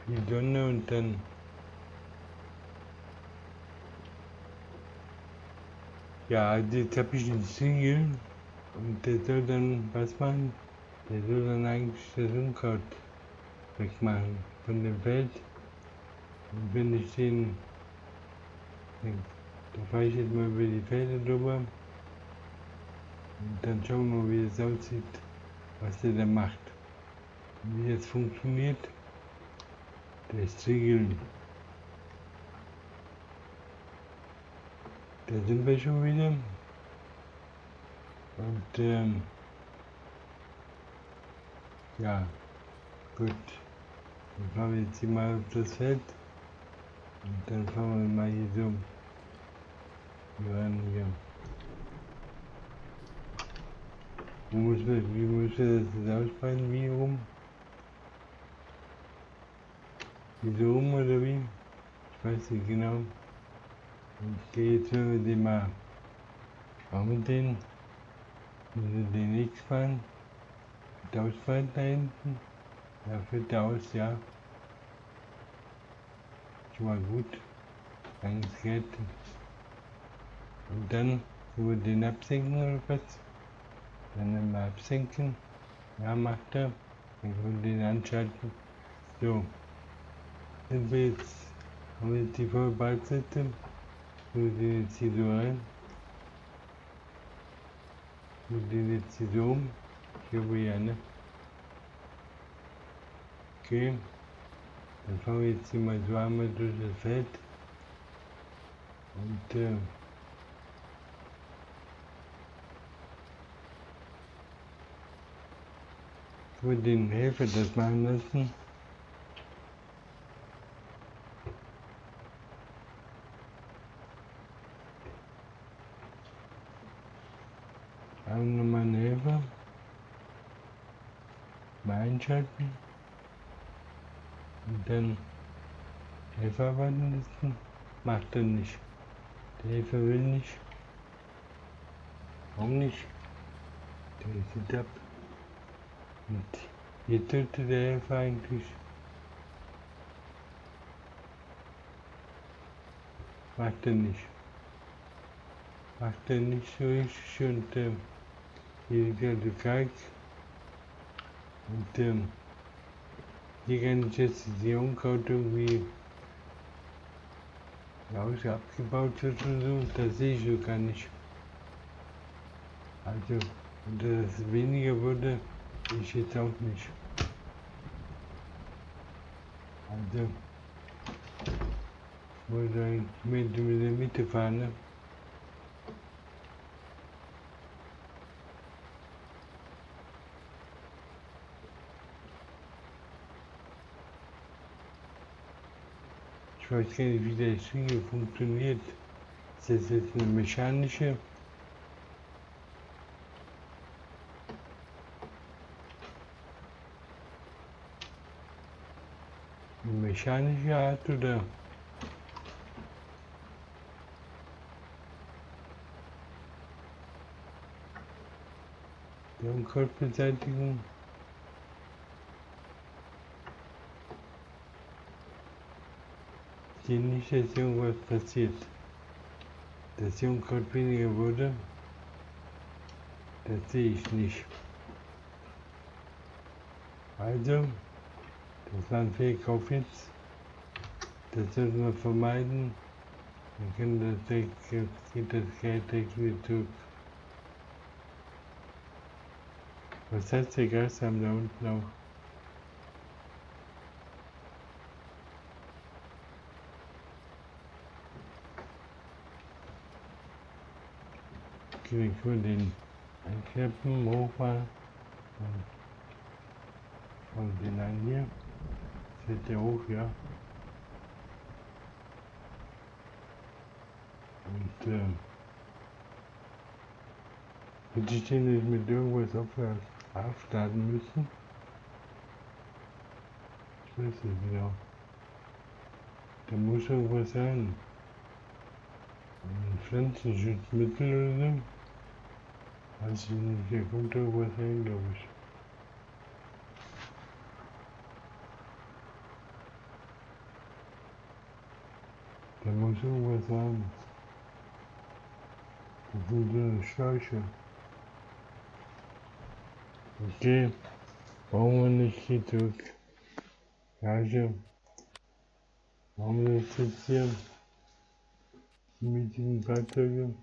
Viel Sonne und dann ja, also jetzt habe ich einen Striegel und der soll dann was machen? Der soll dann eigentlich das Unkraut wegmachen von dem Feld. Und wenn ich den, da fahre ich jetzt mal über die Felder drüber und dann schauen wir mal, wie es aussieht, was der da macht. Und wie das funktioniert, der Striegel. Da sind wir schon wieder. Und ja, gut. Dann fahren wir jetzt hier mal auf das Feld. Und dann fahren wir mal hier so. Hier ran hier. Wie muss man das jetzt ausbreiten? Wie rum? Wie so rum oder wie? Ich weiß nicht genau. Okay, jetzt hören wir den mal. Machen wir den. Müssen wir den X fahren. Wird ausbreiten da hinten. Ja, führt der aus, ja. Schon mal gut. Danke Geld. Und dann können wir den absenken oder was? Dann mal absenken. Ja, macht er. Dann können wir den anschalten. So. Sind wir jetzt, haben wir jetzt die volle Ballseite. Wir den jetzt hier so rein. Wir den jetzt hier so um. Ich glaube ja, ne? Okay. Dann fahren wir jetzt hier mal so einmal durch das Feld. Und ich würde den Helfer das machen lassen. Haben wir nochmal einen Helfer. Mal einschalten. Und dann Helfer warten lassen. Macht er nicht. Der Helfer will nicht. Warum nicht? Der ist ab. Und hier tötet der Helfer eigentlich. Macht er nicht. Macht er nicht so richtig und hier liegt also Kalk. Und hier kann ich jetzt die Unkraut irgendwie abgebaut wird und so, das sehe ich so gar nicht. Also Und dass es weniger wurde, ich jetzt auch nicht. Also, ich wollte eigentlich mit der Mitte fahren, ne? Ich weiß gar nicht, wie der Schwinge funktioniert. Ist das jetzt eine mechanische? Eine mechanische Art oder die Unkrautbeseitigung? Ich sehe nicht, dass irgendwas passiert. Dass die Unkraut weniger wurde, das sehe ich nicht. Also, das war ein Fehlkauf jetzt. Das sollten wir vermeiden. Dann können geht das Geld direkt wieder zurück. Was heißt der Gasarm da unten auch? Okay, dann können wir den einknappen, hochfahren. Und den an hier. Fällt der hoch, ja. Und hätte ich den nicht mit irgendwas aufladen müssen? Ich weiß nicht genau. Da muss irgendwas sein. Ein Pflanzenschutzmittel oder so? Weiß ich nicht, da kommt irgendwas rein, glaube ich. Da muss irgendwas sein. Das sind so eine Schläuche. Okay, brauchen wir nicht, geht zurück. Gleiche. Machen wir das jetzt hier mit diesen Fahrzeugen?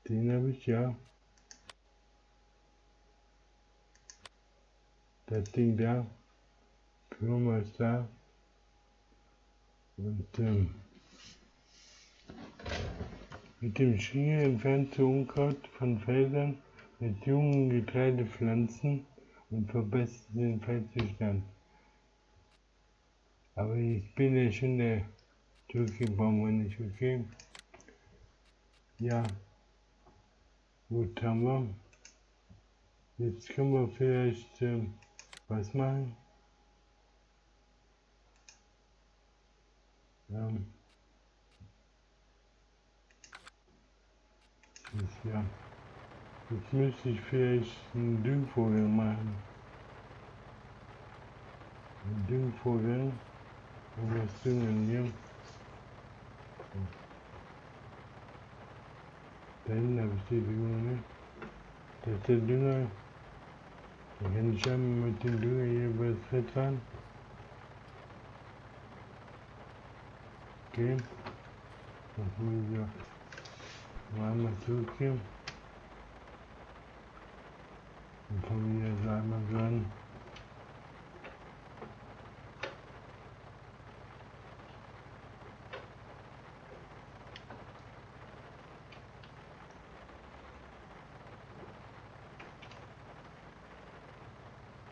Den habe ich, ja. Das Ding da. Firma ist da. Und mit dem Schwinge entfernt du Unkraut von Feldern mit jungen Getreidepflanzen und verbessert den Feldzustand. Aber ich bin ja schon der Türke, brauchen wir nicht, okay? Ja, gut, haben wir. Jetzt können wir vielleicht was machen. Ja, jetzt müsste ich vielleicht einen Düngvogel machen. Ein Düngvogel und das Düngen hier. Da hinten habe ich die Dünger, ne? Das ist der Dünger. Da kann ich einmal mit dem Dünger hier über das Feld fahren. Okay. Dann muss ich noch einmal zurückgehen. Dann fangen wir jetzt einmal so an.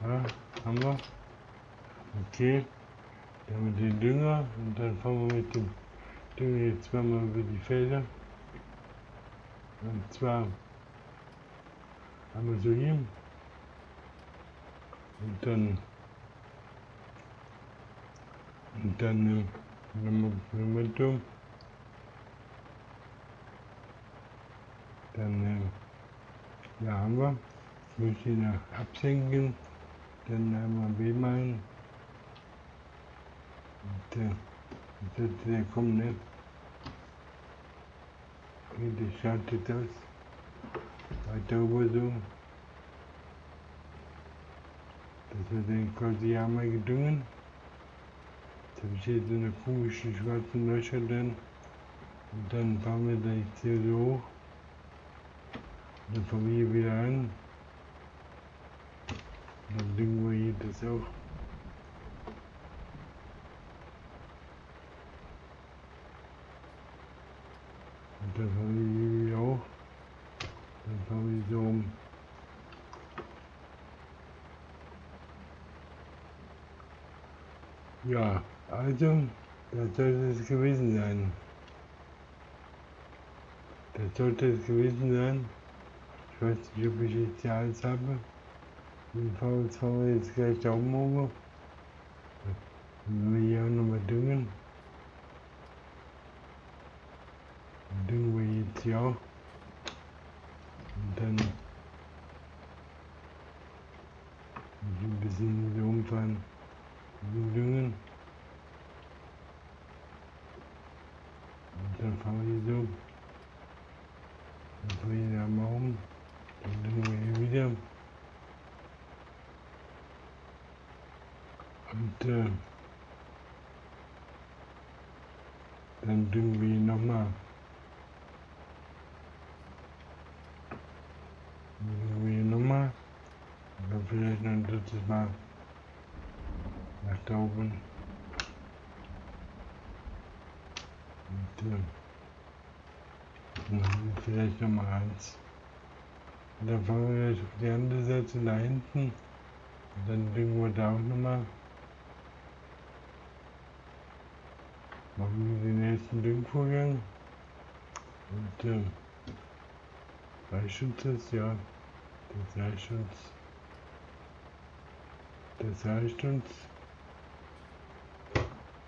Ja, haben wir. Okay. Dann haben wir den Dünger und dann fahren wir mit dem Dünger jetzt zweimal über die Felder. Und zwar einmal so hier. Und dann nochmal dumm. Dann ja, haben wir. Jetzt muss ich ihn noch absenken. Dann einmal B machen. Und jetzt sollte der kommen, ne? Okay, das schaut jetzt aus. Weiter rüber so. Das wird den quasi einmal gedüngen. Jetzt habe ich hier so eine komischen schwarzen Löcher drin. Und dann fahren wir da jetzt hier so hoch. Dann fangen wir hier wieder an. Dann düngen wir hier das auch. Und dann fangen wir hier wieder auch. Dann fangen wir so um. Ja, also, das sollte es gewesen sein. Das sollte es gewesen sein. Ich weiß nicht, ob ich jetzt hier alles habe. Jedenfalls fangen wir jetzt gleich da oben over. Wenn wir hier auch nochmal düngen. Dann düngen wir jetzt hier auch. Und dann ein bisschen so umfahren. Düngen. Und dann fangen wir hier so. Dann fangen wir hier mal um. Dann düngen wir hier wieder. Und dann düngen wir ihn nochmal. Dann düngen wir ihn nochmal. Und dann vielleicht noch ein drittes Mal nach da oben. Und dann vielleicht nochmal eins. Und dann fangen wir gleich auf die andere Seite da hinten. Und dann düngen wir da auch nochmal. Machen wir den nächsten Düngvorgang. Und reicht uns das? Ja, das reicht uns. Das reicht uns.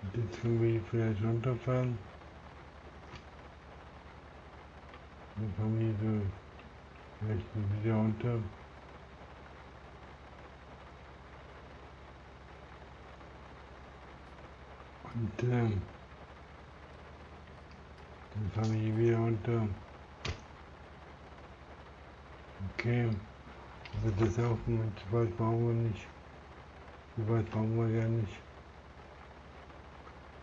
Und jetzt können wir hier vielleicht runterfahren. Dann kommen wir hier so vielleicht wieder runter. Und dann fahren wir hier wieder runter. Okay, also das auch mit so weit brauchen wir nicht. So weit brauchen wir gar nicht.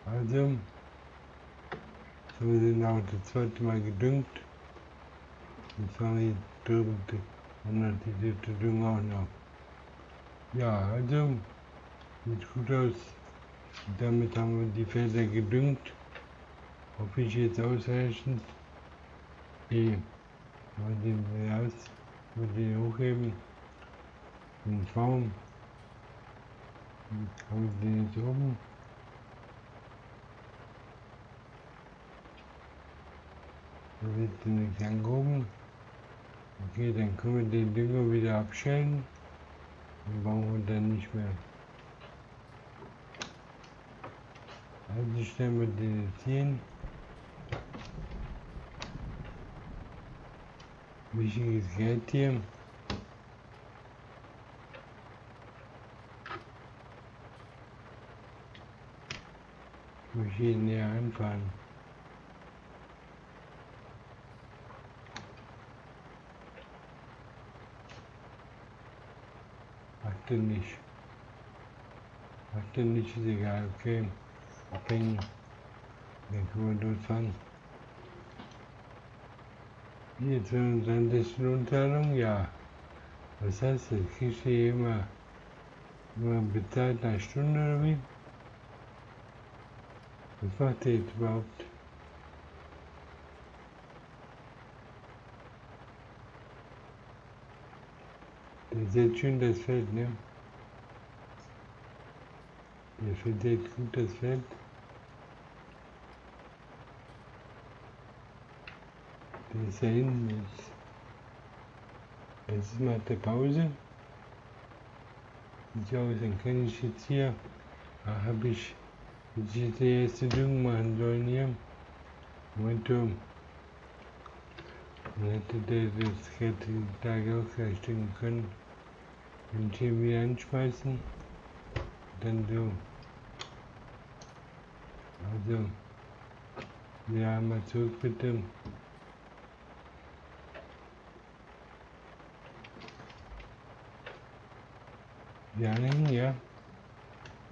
Also, so wir sind auch das zweite Mal gedüngt. Jetzt fahren wir hier drüben und dann die Düngung auch noch. Ja, also, sieht gut aus. Und damit haben wir die Felder gedüngt. Hoffe ich jetzt ausreichend. Okay, mal den aus, mal den hochheben. Den Baum. Haben wir den jetzt oben. Da wird den angehoben. Okay, dann können wir den Dünger wieder abschälen. Den brauchen wir dann nicht mehr. Also stellen wir den jetzt hier hin. Wichtiges Gerät hier. Ich muss hier näher anfahren. Achte nicht. Achte nicht, ist egal, okay. Abhängen. Dann können wir losfahren. Hier 22. Unterteilung, ja. Was heißt das? Kriegst du hier immer bezahlt nach Stunde oder wie? Was macht der jetzt überhaupt? Der sieht schön das Feld, ne? Der versteht gut das Feld. Der ist da hinten jetzt. Jetzt macht der Pause. Sieht aus, dann kann ich jetzt hier, habe ich jetzt die erste Düngung machen sollen hier. Moment, dann hätte der das Tag auch gleich düngen können. Und hier wieder anschmeißen. Dann so. Also, ja, mal zurück bitte. Ja, ja.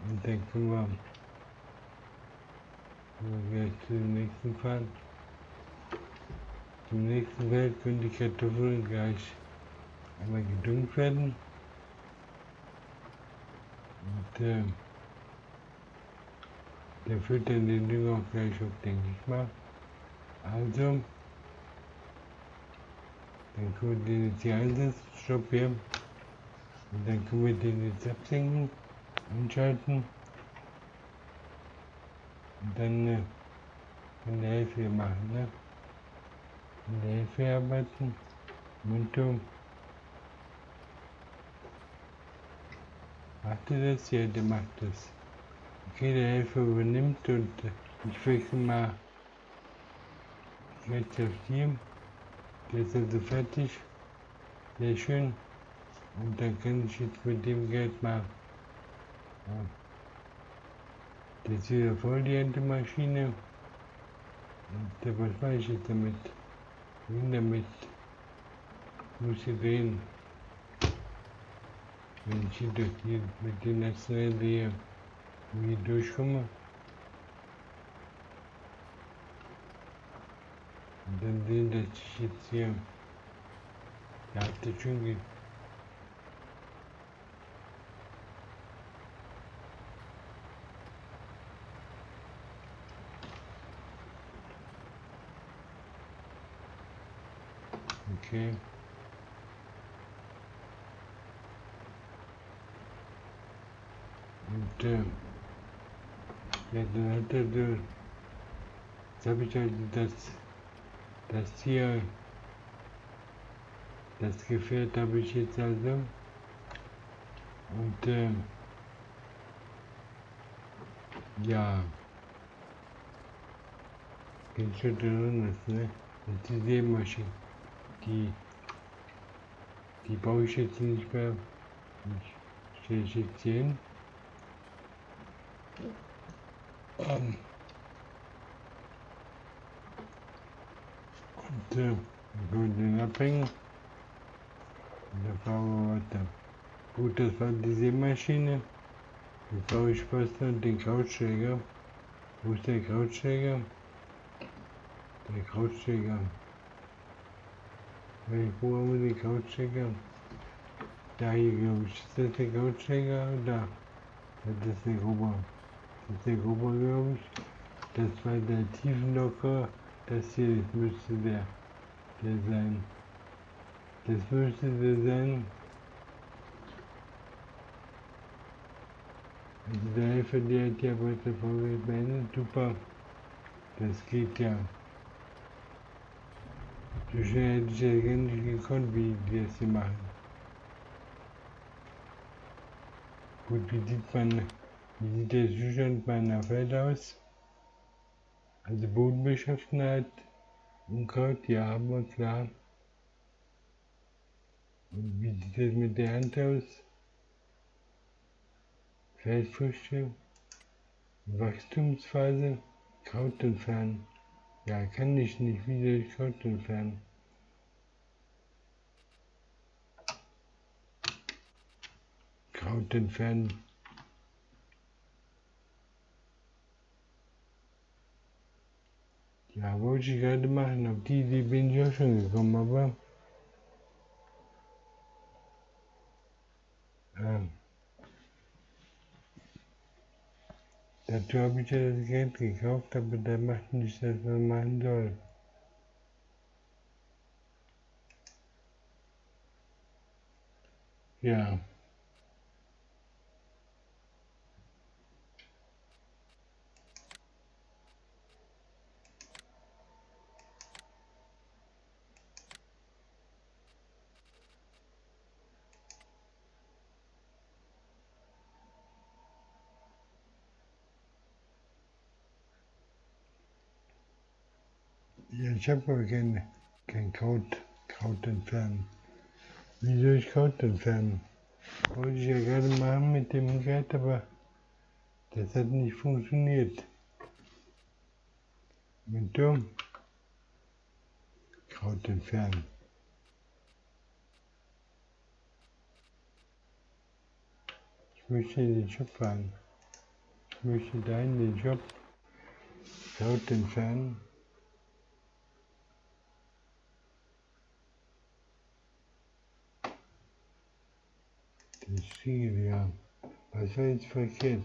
Und dann können wir gleich zu dem nächsten fahren. Zum nächsten Feld können die Kartoffeln gleich einmal gedüngt werden. Und der füllt dann den Dünger auch gleich auf, denke ich mal. Also, dann können wir den jetzt hier einsetzen, Stopp hier. Und dann können wir den jetzt absenken, anschalten. Und dann in der Hälfte machen, ne? In der Hälfte arbeiten. Momentum. Macht er das? Ja, der macht das. Okay, der Helfer übernimmt und ich wechsle mal jetzt auf hier. Der ist also fertig. Sehr schön. Und dann kann ich jetzt mit dem Geld mal. Das ist wieder voll die Ernte-Maschine. Und was mache ich jetzt damit? Damit muss ich drehen. Wenn ich hier mit den letzten Rädern hier durchkomme. Und dann sehen, dass ich jetzt hier. Ja, hat das schon geht. Okay. Und ja, dann hat er so, jetzt habe ich halt das hier, das Gefährt habe ich jetzt also. Und ja, den schon drin ist, ne? Und die Sämaschine, die baue ich jetzt nicht mehr. Ich stelle ich jetzt hier hin. Und dann können wir den abhängen. Und dann fahren wir weiter. Gut, das war die Sämaschine. Jetzt brauche ich fast noch den Krautschläger. Wo ist der Krautschläger? Der Krautschläger. Wo haben wir den Krautschläger? Da hier, glaube ich. Ist das der Krautschläger? Da. Das ist der Grubber. Das ist der Grubber, glaube ich. Das war der Tiefenlocker. Das hier, das müsste der sein. Das müsste der sein. Also der Helfer, der hat ja weiter vorwärts beendet. Super. Das geht ja. So schnell hätte ich ja gar nicht gekonnt, wie die das hier machen. Gut, wie sieht der Zustand meiner Felder aus? Also Bodenbeschaffenheit, Unkraut, ja, haben wir klar. Und wie sieht das mit der Hand aus? Feldfrüchte, Wachstumsphase, Kraut entfernen. Ja, kann ich nicht, wie soll ich Kraut entfernen? Kraut entfernen. Ja, wollte ich gerade machen, auf die Idee bin ich auch schon gekommen, aber dazu habe ich ja das Geld gekauft, aber der macht nicht das, was man machen soll. Ja. Ja, ich habe aber kein Kraut entfernen. Wie soll ich Kraut entfernen? Wollte ich ja gerade machen mit dem Gerät, aber das hat nicht funktioniert. Mit dem Kraut entfernen. Ich möchte in den Shop fahren. Ich möchte da in den Shop Kraut entfernen. Das Ziel, ja. Was war jetzt verkehrt?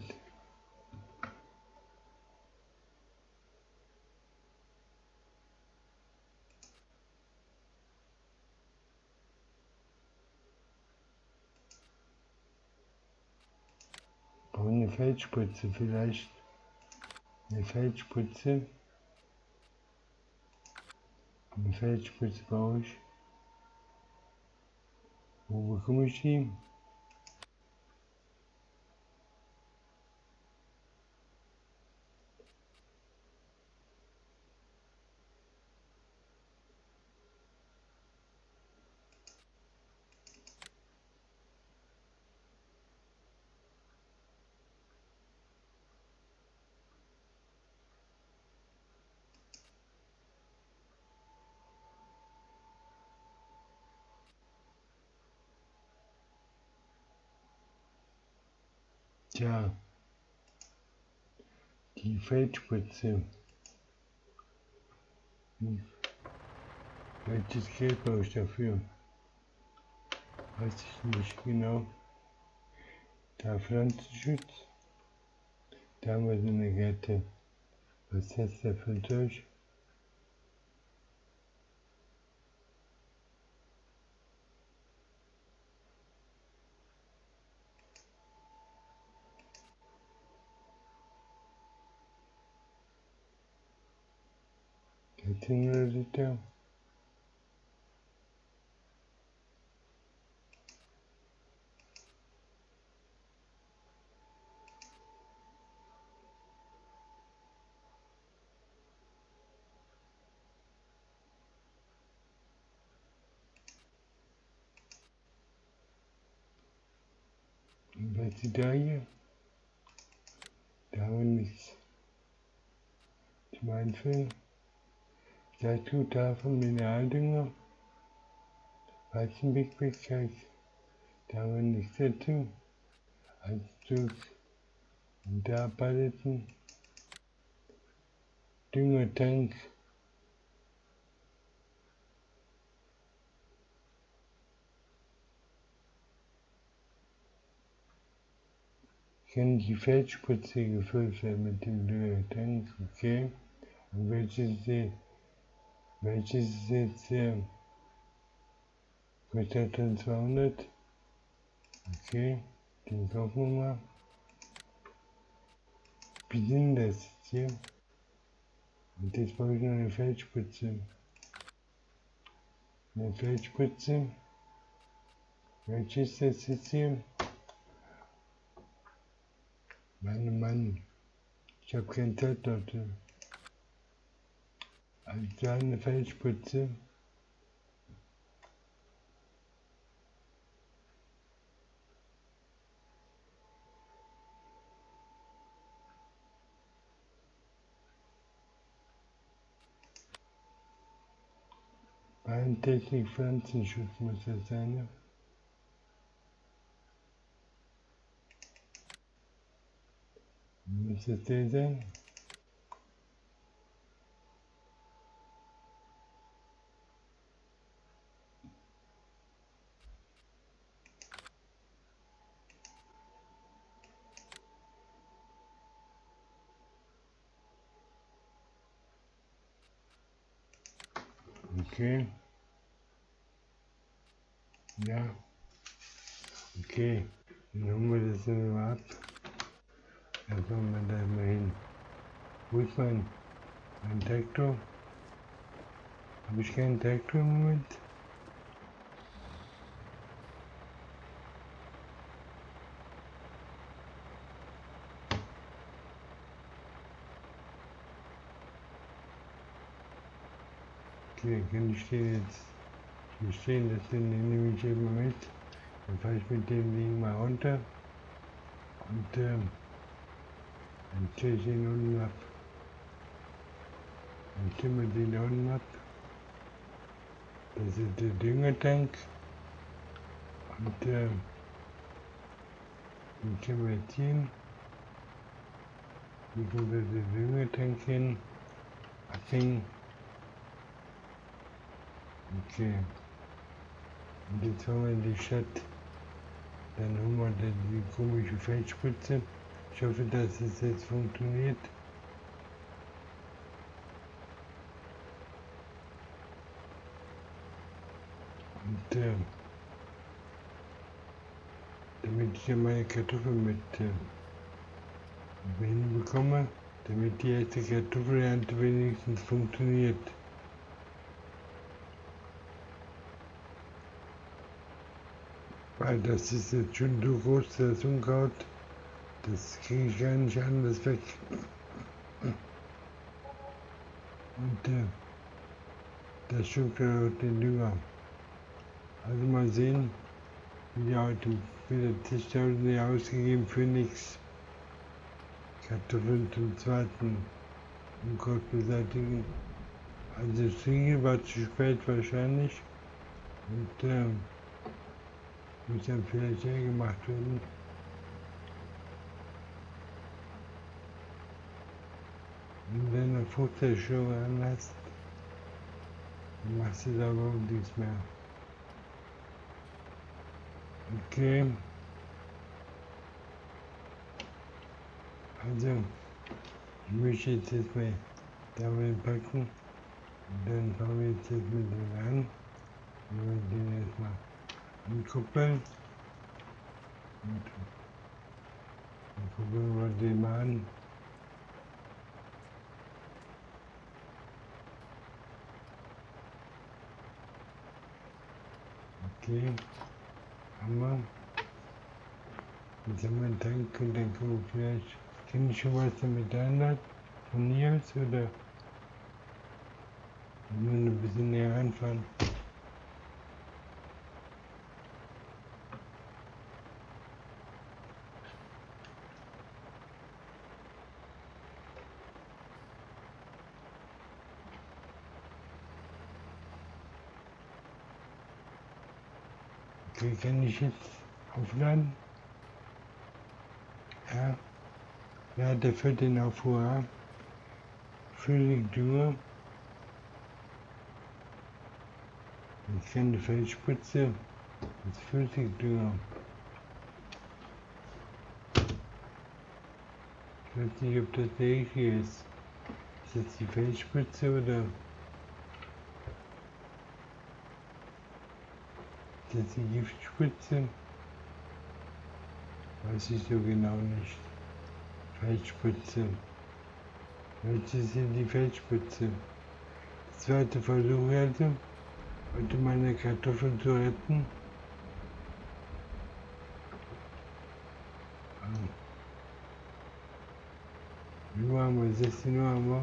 Aber eine Feldspritze vielleicht. Eine Feldspritze. Eine Feldspritze brauche ich. Wo bekomme ich die? Tja, die Feldspritze. Welches Geld brauche ich dafür? Weiß ich nicht genau. Da Pflanzenschutz. Da haben wir so eine Kette. Was ist das da für ein Zeug? Kettenlöser. Und was ist da hier? Da haben wir nichts zum Einfüllen. Statutafel, Mineraldünger, Weizenbigwigkeit, da haben wir nichts dazu. Anzug und da Paletten, Düngertank, kann die Feldspritze gefüllt werden mit dem Düngertank, okay. Und welches ist jetzt kostet dann 200, okay, den kaufen wir mal. Wie sind das jetzt hier? Und jetzt brauche ich noch eine Feldspritze. Eine Feldspritze. Welches ist das jetzt hier? Mann, ich habe keinen Zeit dafür. Also da eine Feldspritze. Biotechnik, Pflanzenschutz muss das sein, ne? Muss das der sein? Okay. Ja. Okay. Dann holen wir das dann mal ab. Dann kommen wir da mal hin. Wo ist mein Traktor? Habe ich keinen Traktor im Moment? Okay, kann ich den jetzt hier stehen lassen, den nehme ich eben mit. Dann fahre ich mit dem Ding mal runter und dann ziehe ich ihn unten ab. Dann ziehen wir den unten ab. Das ist der Düngertank und den können wir ziehen. Hier kommt der Düngertank hin. Abhängen. Okay. Und jetzt fahren wir in die Stadt. Dann haben wir da die komische Feldspritze. Ich hoffe, dass es jetzt funktioniert. Und damit ich ja meine Kartoffeln mit hinbekomme, damit die erste Kartoffelernte wenigstens funktioniert. Weil das ist jetzt schon so groß, das Unkraut, das kriege ich gar nicht anders weg. Und das Unkraut den Dünger. Also mal sehen, wie heute wieder 10.000 ausgegeben für nichts. Kartoffeln zum zweiten Unkraut beseitigen. Also das Single war zu spät wahrscheinlich und muss dann vielleicht eher gemacht werden. Wenn du eine Fruchtzerstörung anlässt, dann machst du da überhaupt nichts mehr. Okay. Also, ich möchte jetzt mal damit packen und dann fangen wir jetzt mit dem an. Und wir den erstmal ankuppeln. Und dann gucken wir den mal an. Okay, haben wir. Jetzt haben wir einen Tank und dann können wir vielleicht, kann ich schon was damit ändern? Von hier aus oder nur ein bisschen näher anfahren? Okay, kann ich jetzt aufladen? Ja. Ja, der füllt den Aufruhr ab. Völlig durch. Jetzt kann die Feldspritze jetzt flüssig durch. Ich weiß nicht, ob das der richtige ist. Ist das die Feldspritze oder ist das die Giftspritze? Weiß ich so genau nicht. Feldspritze. Welche ist hier die Feldspritze? Der zweite Versuch also, heute meine Kartoffeln zu retten. Wie waren wir? 16 Uhr haben wir.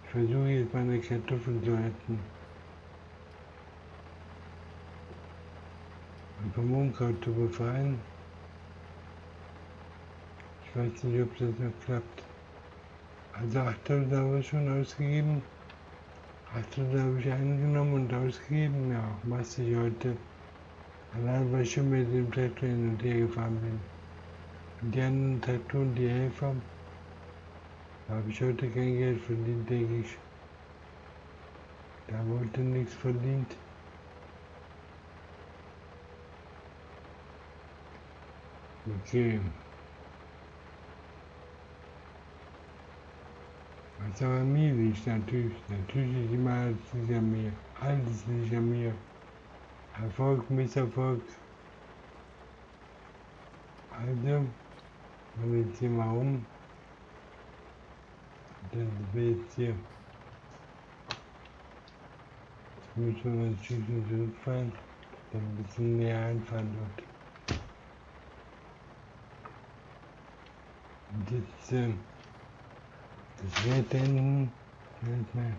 Ich versuche jetzt meine Kartoffeln zu retten. Und vom Unkraut zu befreien. Ich weiß nicht, ob das noch klappt. Also 8.000 habe ich schon ausgegeben. 8.000 habe ich eingenommen und ausgegeben. Ja, was ich heute. Allein weil ich schon mit dem Traktor hin und her gefahren bin. Und die anderen Traktoren, die helfen, da habe ich heute kein Geld verdient, denke ich. Da wurde nichts verdient. Okay. Was aber mir liegt, natürlich ist immer alles nicht an mir. Alles nicht an mir. Erfolg, Misserfolg. Also, wir jetzt hier mal um. Dann sind wir jetzt hier. Jetzt müssen wir uns schießen zurückfahren. Dann ein bisschen näher einfahren dort. Und jetzt, das Wert da hinten,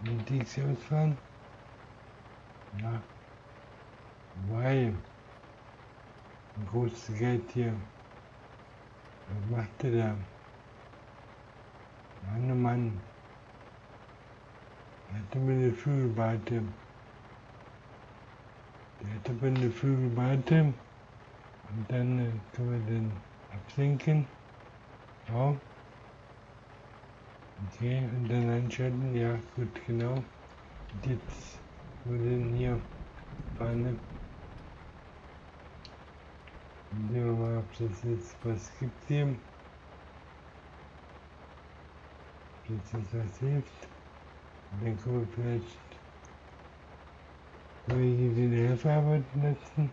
mit X ausfahren. Ja, weil, ein großes Geld hier. Was macht der da? Mann, oh Mann. Er hatte mir eine Flügelbreite. Der hat aber eine Flügelbreite. Und dann können wir den absenken. Ja. Okay, und dann einschalten. Ja, gut, genau. Und jetzt nur den hier vorne. Sehen wir mal, ob das jetzt was gibt hier. Ob das jetzt was hilft. Und dann können wir vielleicht hier den Helfer arbeiten lassen.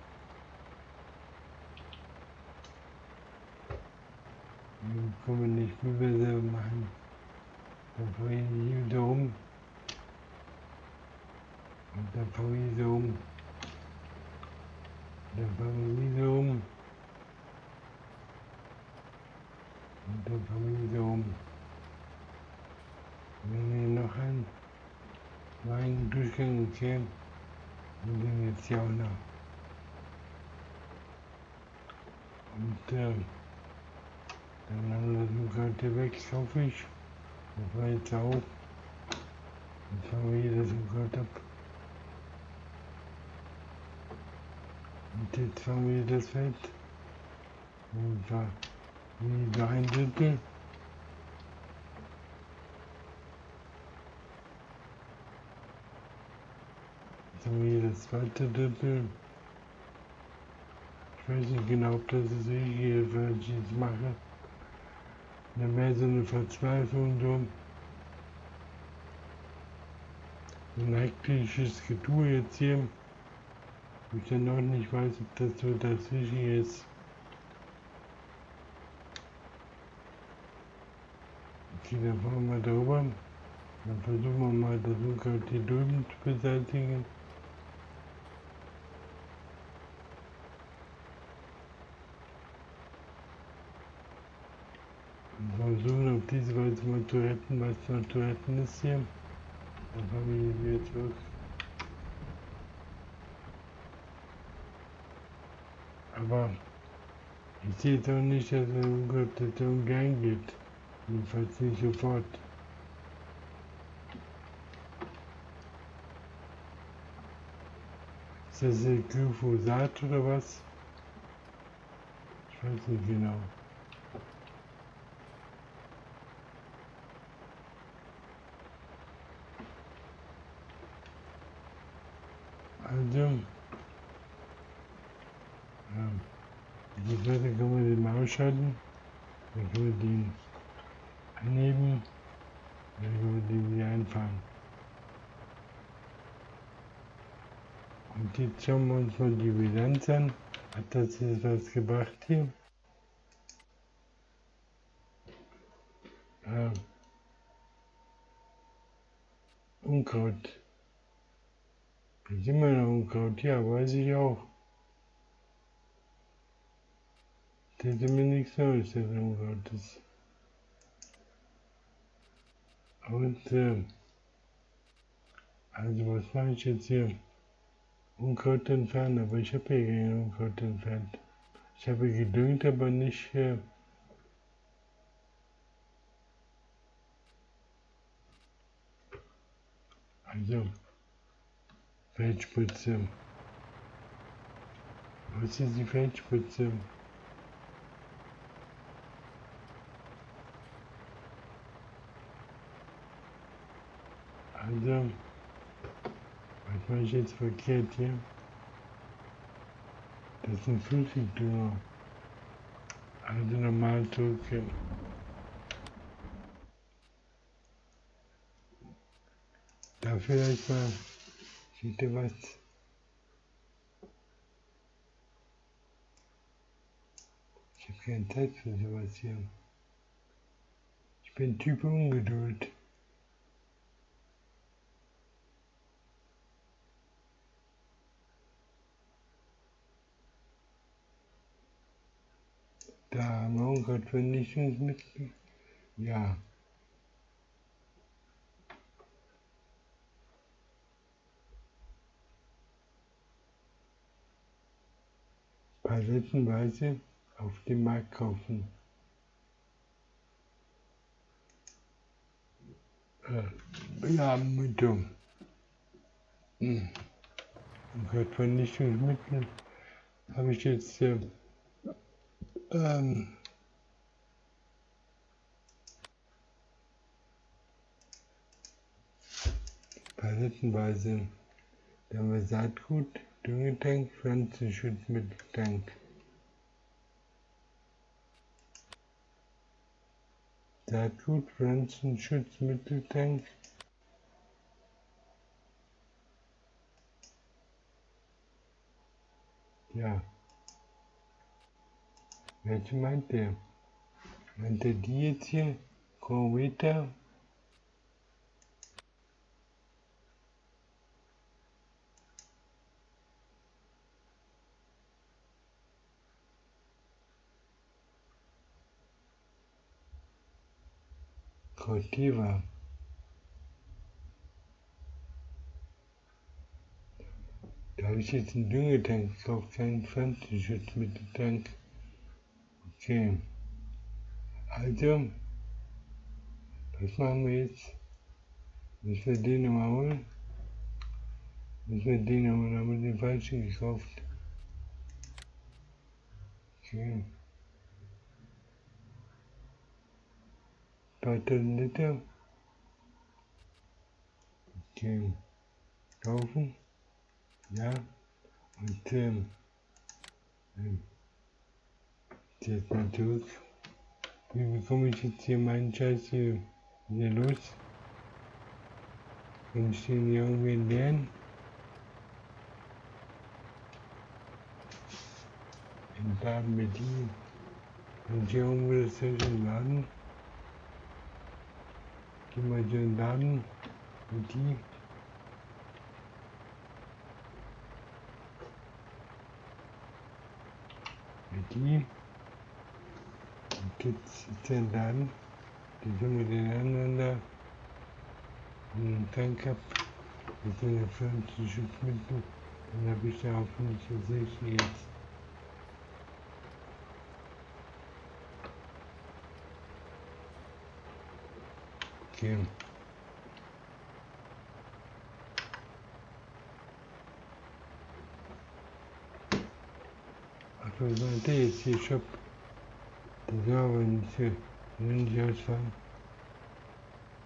Dann können wir nicht viel besser machen. Dann fahren wir hier wieder um. Und dann fahren wir wieder um. Dann fahren wir wieder um. Und dann fahren wir wieder um. Wenn wir noch einen Durchgang kämen, und den jetzt ja auch noch. Und dann haben wir das Unkraut hier weg, hoffe ich. Das war jetzt auch. Dann fangen wir hier das Unkraut ab. Und jetzt fangen wir hier das Feld. Und zwar wieder ein Drittel. Jetzt haben wir hier das zweite Drittel. Ich weiß nicht genau, ob das ist richtig ist, was ich jetzt mache. Dann wäre so eine Verzweiflung so. Ein hektisches Getue jetzt hier. Wo ich dann auch nicht weiß, ob das so das Richtige ist. Okay, dann fahren wir drüber. Dann versuchen wir mal das Unkraut hier drüben zu beseitigen. Und versuchen auf diese Weise mal zu retten, was noch zu retten ist hier. Dann fahren wir hier wieder zurück. Aber ich sehe doch nicht, dass der Unkraut das irgendwie eingeht. Jedenfalls nicht sofort. Ist das eine Glyphosat oder was? Ich weiß nicht genau. Also, die Seite können wir den mal ausschalten. Dann können wir den anheben. Dann können wir den wieder einfahren. Und jetzt schauen wir uns mal die Bilanz an. Hat das jetzt was gebracht hier? Unkraut. Ist immer noch Unkraut, ja, weiß ich auch. Das ist mir nichts Neues, das Unkraut ist. Und, also was mache ich jetzt hier? Unkraut entfernen, aber ich habe hier kein Unkraut entfernt. Ich habe gedüngt, aber nicht, also, Feldspitze. Was ist die Feldspitze? Also, was mache ich jetzt verkehrt hier? Das ist ein Flüssigdünger. Also normal zurückgehen. Da vielleicht mal, sieht ihr was? Ich habe keine Zeit für sowas hier. Ich bin Typ Ungeduld. Da haben wir Unkrautvernichtungsmittel. Ja. Palettenweise auf dem Markt kaufen. Ja, mit dem Unkrautvernichtungsmittel habe ich jetzt palettenweise. Da haben wir Saatgut, Düngetank, Pflanzenschutzmitteltank. Saatgut, Pflanzenschutzmitteltank. Ja. Welche meint der? Meint der die jetzt hier? Ergometer? Cortiva. Da habe ich jetzt einen Düngetank gekauft, keinen Pflanzenschutzmitteltank. Okay. Also, was machen wir jetzt? Müssen wir den nochmal holen? Müssen wir den nochmal, haben wir den falschen gekauft. Okay. 2000 Liter. Okay. Kaufen. Ja. Und jetzt mal zurück. Wie bekomme ich jetzt hier meinen Scheiß hier wieder los? Kann ich den hier irgendwie lernen? Entladen mit die. Und hier irgendwo das soll ich entladen. Geh mal so entladen mit die. Mit die. Und jetzt ist der entladen. Die sind mit den anderen da. Und den Tank ab. Mit den Pflanzenschutzmitteln. Dann habe ich da hoffentlich das sehe ich jetzt. Okay. Ach, was war der jetzt hier? Shop. Der soll aber nicht so. Der soll nicht ausfahren.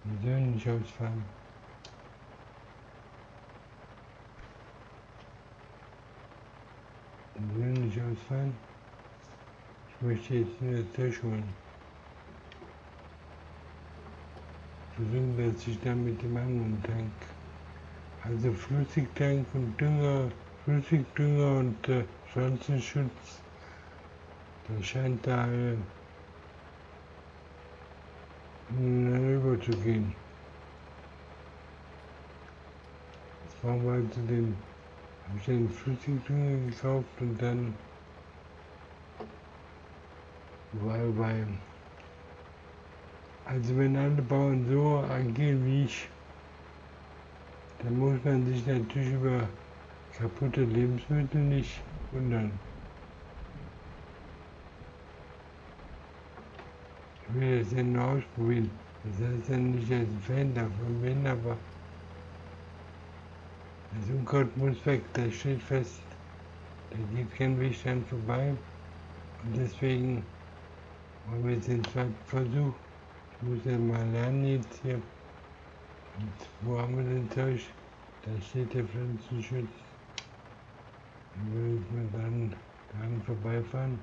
Der soll nicht ausfahren. Der soll nicht ausfahren. Ich möchte jetzt nur das Zeug holen. Versuchen, dass ich dann mit dem anderen Tank. Also Flüssigtank und Dünger, Flüssigdünger und Pflanzenschutz. Da scheint da rüber zu gehen. Jetzt brauchen wir also den, habe ich den Flüssigdünger gekauft und dann weil also wenn alle Bauern so agieren wie ich, dann muss man sich natürlich über kaputte Lebensmittel nicht wundern. Ich will das ja nur ausprobieren. Das heißt ja nicht als Fan davon bin, aber das Unkraut muss weg, das steht fest. Da geht kein Weg dran vorbei. Und deswegen wollen wir jetzt den zweiten Versuch. Ich muss ja mal lernen jetzt hier. Und wo haben wir den Zeug? Da steht der Pflanzenschutz. Dann würde ich mal dann dran vorbeifahren.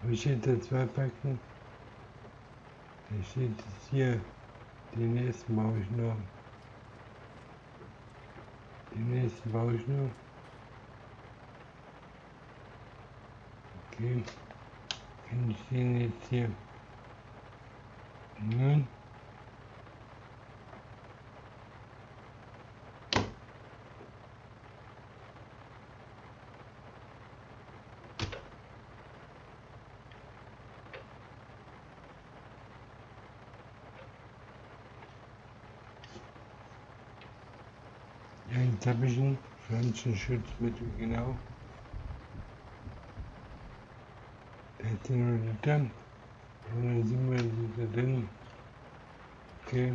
Wo steht der zwei packen? Da steht jetzt hier, den nächsten baue ich noch. Den nächsten baue ich noch. Okay. Kann ich den jetzt hier? Nun. Ja, jetzt habe ich ein Pflanzenschutzmittel, genau. Der hat den nur Liter. Und dann sind wir Liter drin. Okay.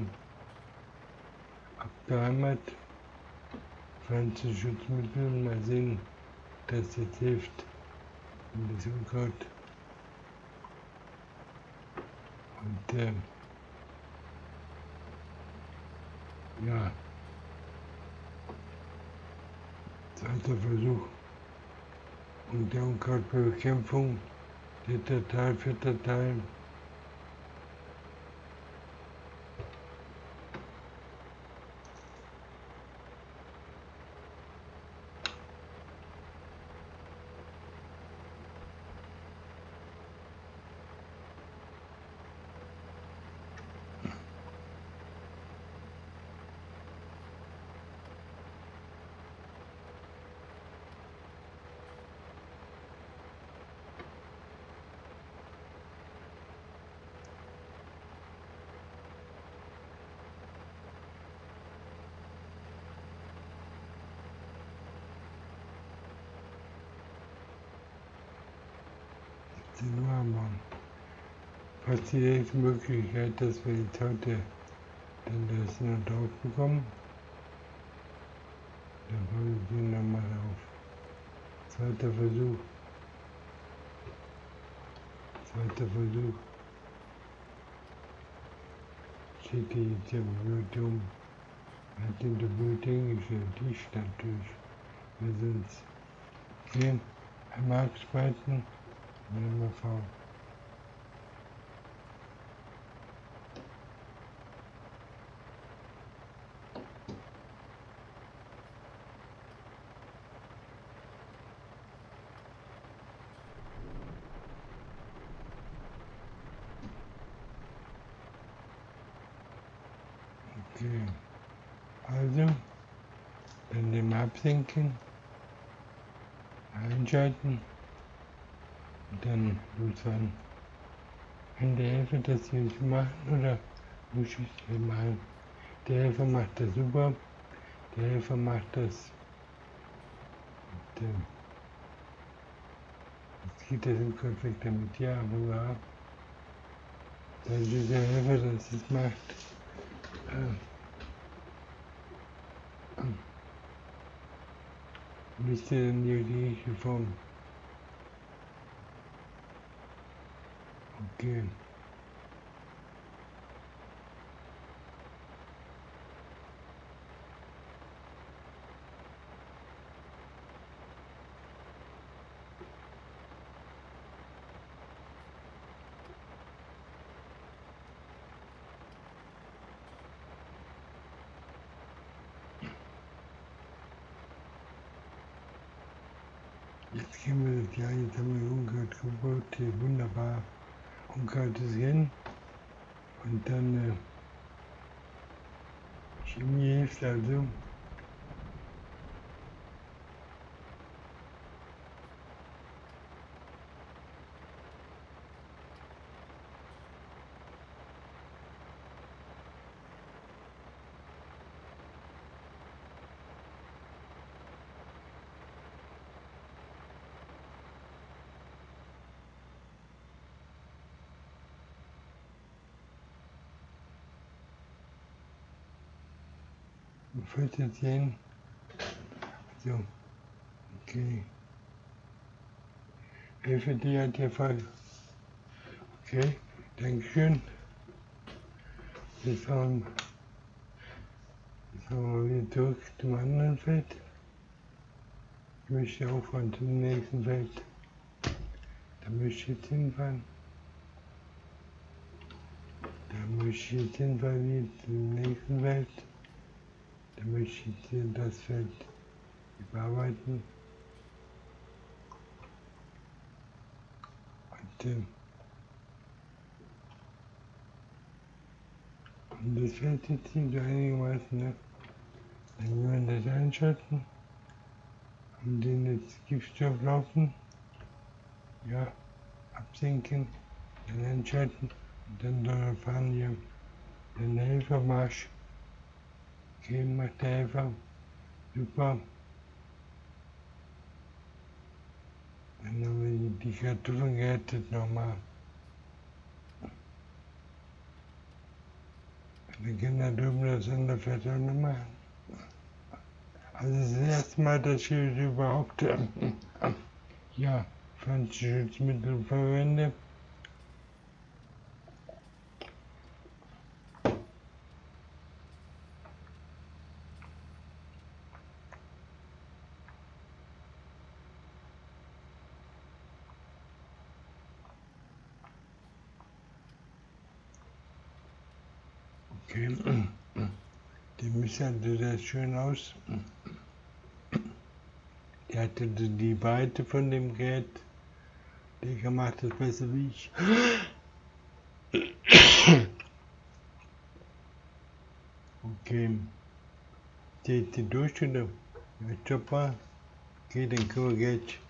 Abgeheimat. Pflanzenschutzmittel. Mal sehen, ob das jetzt hilft. Ein bisschen Unkraut. Und ja. Zweiter Versuch. Und der Unkrautbekämpfung, dritter Teil, vierter Teil. 18 Uhr am Morgen. Fast die nächste Möglichkeit, dass wir jetzt heute dann das noch drauf bekommen. Dann fange ich den nochmal auf. Zweiter Versuch. Steht hier jetzt ja Bewegung. Hat den Gebot hingestellt, die stand durch. Wir sind okay. Einmal abspalten, nehmen wir V. Okay, also, dann den absenken, einschalten und dann losfahren. Kann der Helfer das jetzt machen oder muss ich es machen? Der Helfer macht das super, der Helfer macht das. Und, jetzt geht das im Konflikt damit, ja, hurra. Dann ist der Helfer, das es macht. Müsste dann die richtige Form. Okay. Jetzt gehen wir das, ja, jetzt haben wir Unkraut gebaut, hier wunderbar. Unkraut ist hin. Und dann Chemie hilft also. Und führt jetzt hin. So, okay. Hilfe dir hat der Fall. Okay, Dankeschön. Jetzt fahren wir wieder zurück zum anderen Feld. Ich möchte auch fahren zum nächsten Feld. Da möchte ich jetzt hinfahren. Da möchte ich jetzt hinfahren wieder zum nächsten Feld. Da möchte ich jetzt hier das Feld überarbeiten. Und das Feld jetzt hier so einigermaßen, ne? Dann werden wir das einschalten. Und den jetzt Giftstoff laufen. Ja, absenken, dann einschalten und dann soll er fahren hier. Den Helfermarsch. Okay, macht der Helfer. Super. Dann haben wir die Kartoffeln gerettet nochmal. Dann können da drüben das andere Feld auch noch machen. Also das ist das erste Mal, dass ich überhaupt ja, Pflanzenschutzmittel verwende. Okay, die Mischung sah schön aus. Der hatte die Breite von dem Gerät. Der macht das besser wie ich. Okay, geht die durch oder? Ja, Chopper. Okay, dann können wir gleich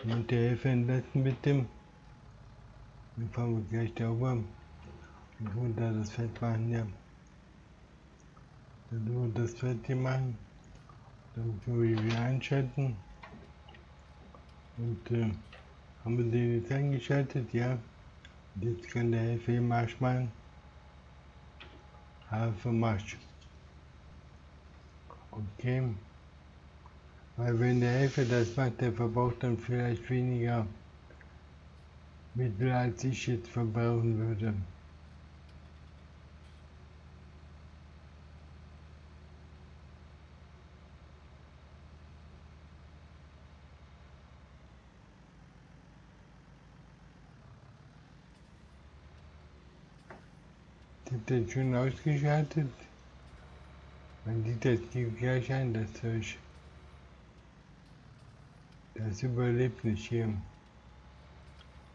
mit der Hilfe entlassen mit dem. Dann fahren wir gleich darüber. Dann können wir da das Feld machen, ja. Dann können wir das Feld hier machen. Dann können wir wieder einschalten. Und haben Haben wir den jetzt eingeschaltet? Ja. Jetzt kann der Helfer hier Marsch machen. Hafer Marsch. Okay. Weil wenn der Helfer das macht, der verbraucht dann vielleicht weniger Mittel, als ich jetzt verbrauchen würde. Ist das schon ausgeschaltet? Man sieht das gleich an, das Zeug. Das überlebt nicht hier.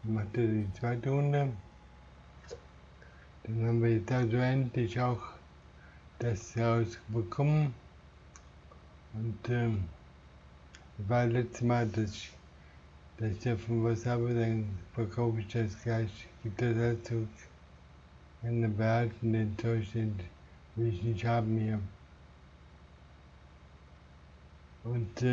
Macht er die zweite Runde. Dann haben wir jetzt also endlich auch das rausbekommen. Und war letztes Mal, dass ich davon was habe, dann verkaufe ich das gleich, gibt das halt zurück. Kann behalten den Zeug, den will ich nicht haben hier. Und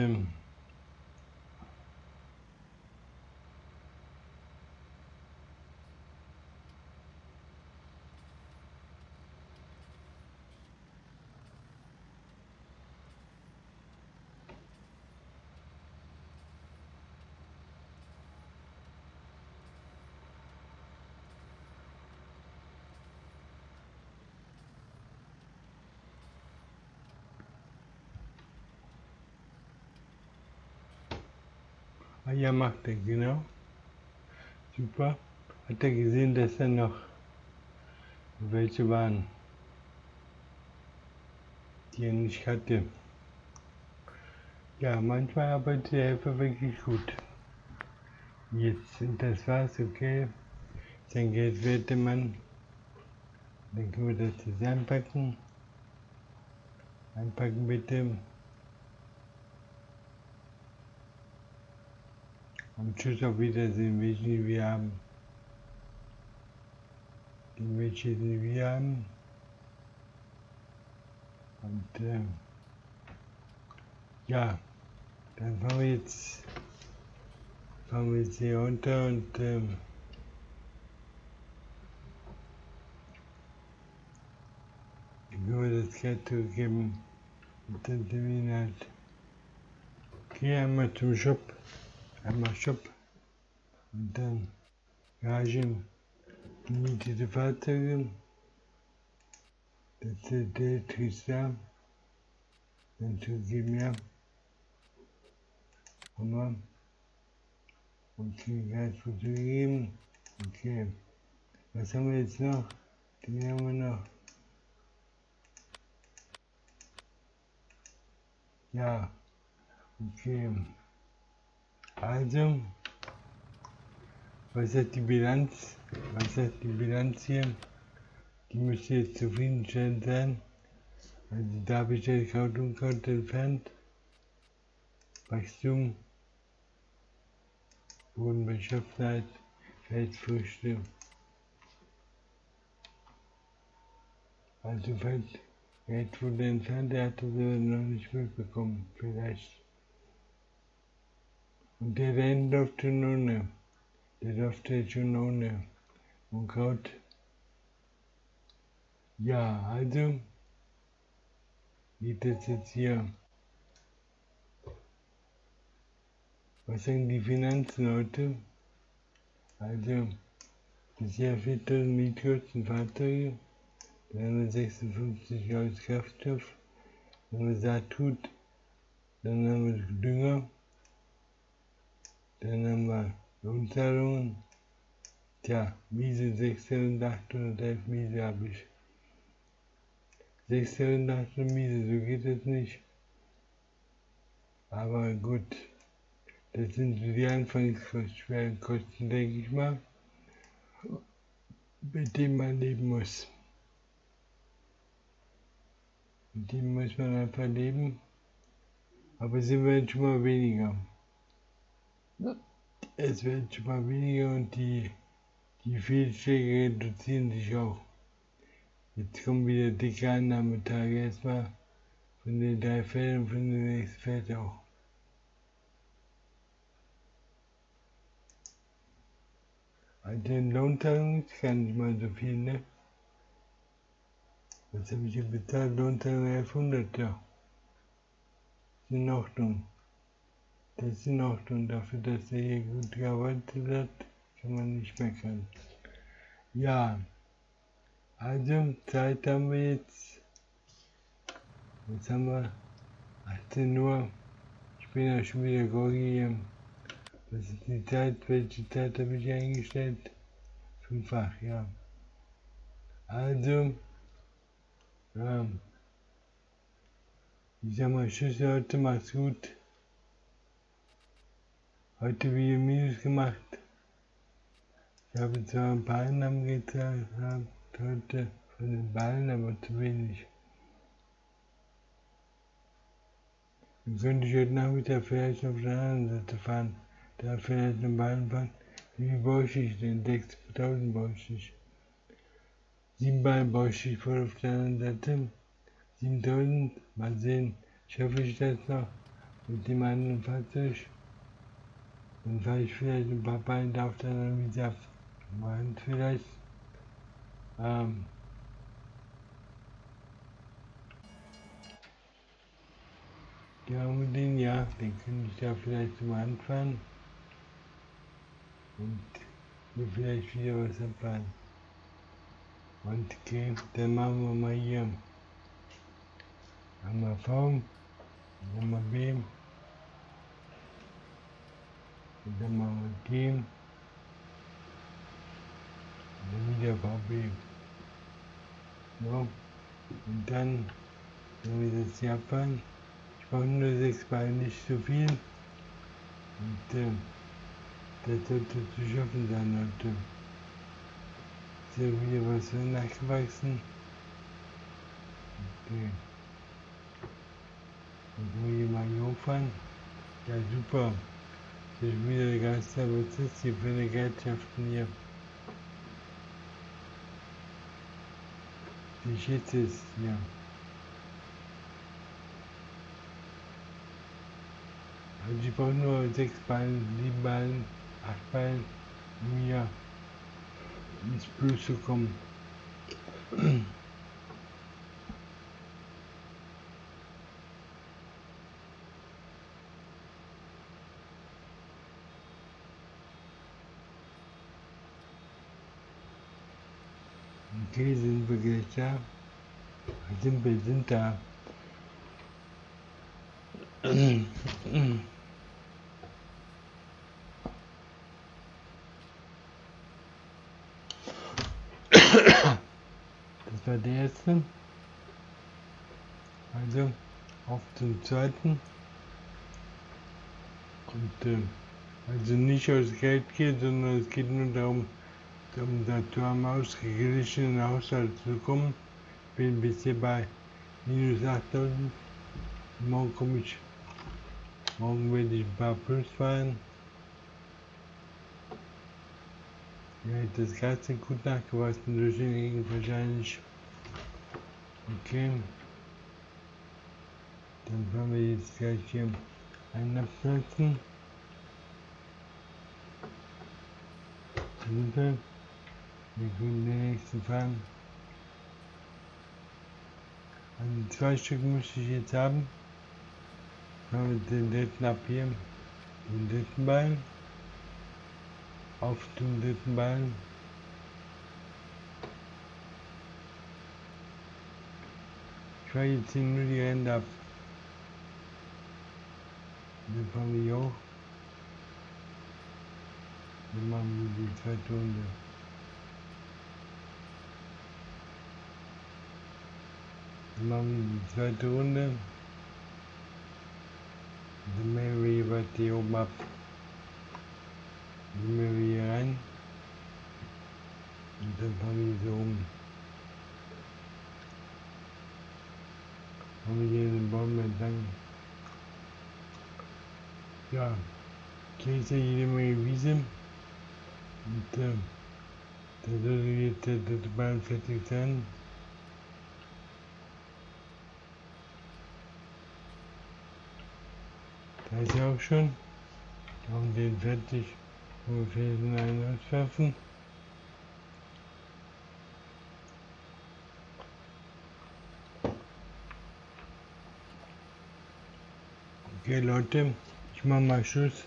ja, macht er, genau. Super. Hat er gesehen, dass da noch welche waren, die er nicht hatte. Ja, manchmal arbeitet der Helfer wirklich gut. Jetzt, das war's, okay. Sein Geld wert, der Mann. Dann können wir das jetzt einpacken. Einpacken bitte. Und tschüss, auf Wiedersehen, welche wir haben. Die welche wir haben. Und ja, dann fahren wir jetzt hier runter und können wir das Geld zurückgeben. Und dann sind wir halt. Okay, einmal zum Shop. Einmal Shop. Und dann Garage. Gemietete Fahrzeuge. Das ist der Tristan. Dann zugeben, ja. Hammer. Okay, Gas zugeben. Okay. Was haben wir jetzt noch? Den haben wir noch. Ja. Okay. Also, was ist die Bilanz? Was ist die Bilanz hier? Die müsste jetzt zufriedenstellend sein. Also da habe ich das Kraut und Unkraut entfernt. Wachstum, Bodenbeschaffenheit, Feldfrüchte. Also Feld wurde entfernt, der hatte sie noch nicht mitbekommen, vielleicht. Und der da hinten durfte schon ohne. Der durfte jetzt schon ohne Unkraut. Ja, also geht das jetzt hier. Was sagen die Finanzen heute? Also, bisher 4.000 Mietkosten Fahrzeuge, dann haben wir 56 aus Kraftstoff, dann haben wir Saatgut, dann haben wir Dünger, dann haben wir Lohnzahlungen. Tja, Miese 6.811 Miese habe ich. 6.800 Miese, so geht es nicht. Aber gut, das sind so die anfangsschweren Kosten, denke ich mal, mit denen man leben muss. Mit denen muss man einfach leben. Aber es werden schon mal weniger. Es werden schon mal weniger und die Fehlschläge reduzieren sich auch. Jetzt kommen wieder dicke Annahmetage erstmal von den 3 Feldern und von den nächsten Feld auch. Also in Lohnteilung ist gar nicht mal so viel, ne? Was habe ich hier bezahlt? Lohnteilung 1100, ja. Ist in Ordnung. Das ist in Ordnung, dafür, dass er hier gut gearbeitet hat, kann man nicht meckern. Ja, also Zeit haben wir jetzt. Jetzt haben wir 18 Uhr. Ich bin ja schon wieder groggy. Was ist die Zeit? Welche Zeit habe ich eingestellt? 5-fach, ja. Also, ich sag mal Tschüss Leute, macht's gut. Heute wieder Minus gemacht. Ich habe zwar ein paar Einnahmen gezahlt heute von den Ballen, aber zu wenig. Dann könnte ich heute Nachmittag vielleicht auf der anderen Seite fahren. Da vielleicht eine Ballen fahren. Wie viel bräuchte ich denn? 6.000 bräuchte ich. 7 Ballen bräuchte ich voll auf der anderen Seite. 7.000, mal sehen, schaffe ich das noch mit dem anderen Fahrzeug. Dann fahre ich vielleicht ein paar Beine auf der anderen Seite machen vielleicht. Ja, mit den, ja, den könnte ich da vielleicht zum Anfahren und mir vielleicht wieder was abfahren. Und okay, dann machen wir mal hier einmal V, dann mal B, und dann machen wir G, und dann wieder VB. So, und dann wir das hier abfahren. Ich brauche nur 6 Beine, nicht so viel. Und das sollte zu schaffen sein heute. Ist ja wieder was nachgewachsen. Okay. Und wir hier mal hier hochfahren. Ja, super. Das ist wieder der Geister, was ist das hier für eine Geldschaften hier? Die Shit ist, ja. Also ich brauche nur 6 Ballen, 7 Ballen, 8 Ballen, um hier ins Plus zu kommen. Okay, sind wir gleich da? Wir sind da. Das war der erste. Also auf zum zweiten. Und also nicht aus Geld geht, sondern es geht nur darum, zu einem ausgeglichenen Haushalt zu kommen. Ich bin bisher bei minus 8.000. Morgen werde ich ein paar Plus fahren. Ja, das Gas ist gut nachgewachsen durch den Regen wahrscheinlich. Okay. Dann fahren wir jetzt gleich hier einen abplatzen. Super. Wir können den nächsten fahren. Also 2 Stück muss ich jetzt haben. Fahren wir den dritten ab hier. Den dritten Bein. Auf den dritten Bein. Ich fahre jetzt hier nur die Ränder ab. Dann fahren wir hier hoch. Dann machen wir die zweite Runde. Dann machen wir die zweite Runde. Dann mähen wir jeweils hier oben ab. Dann mähen wir hier rein. Und dann fahren wir so um. Fahren wir hier den Baum entlang. Ja, hier ist ja jede Menge Wiese. Und da sollte jetzt der dritte Bahn fertig sein. Da ist er auch schon. Wir haben den fertig. Wir müssen einen auswerfen. Okay Leute, ich mache mal Schluss.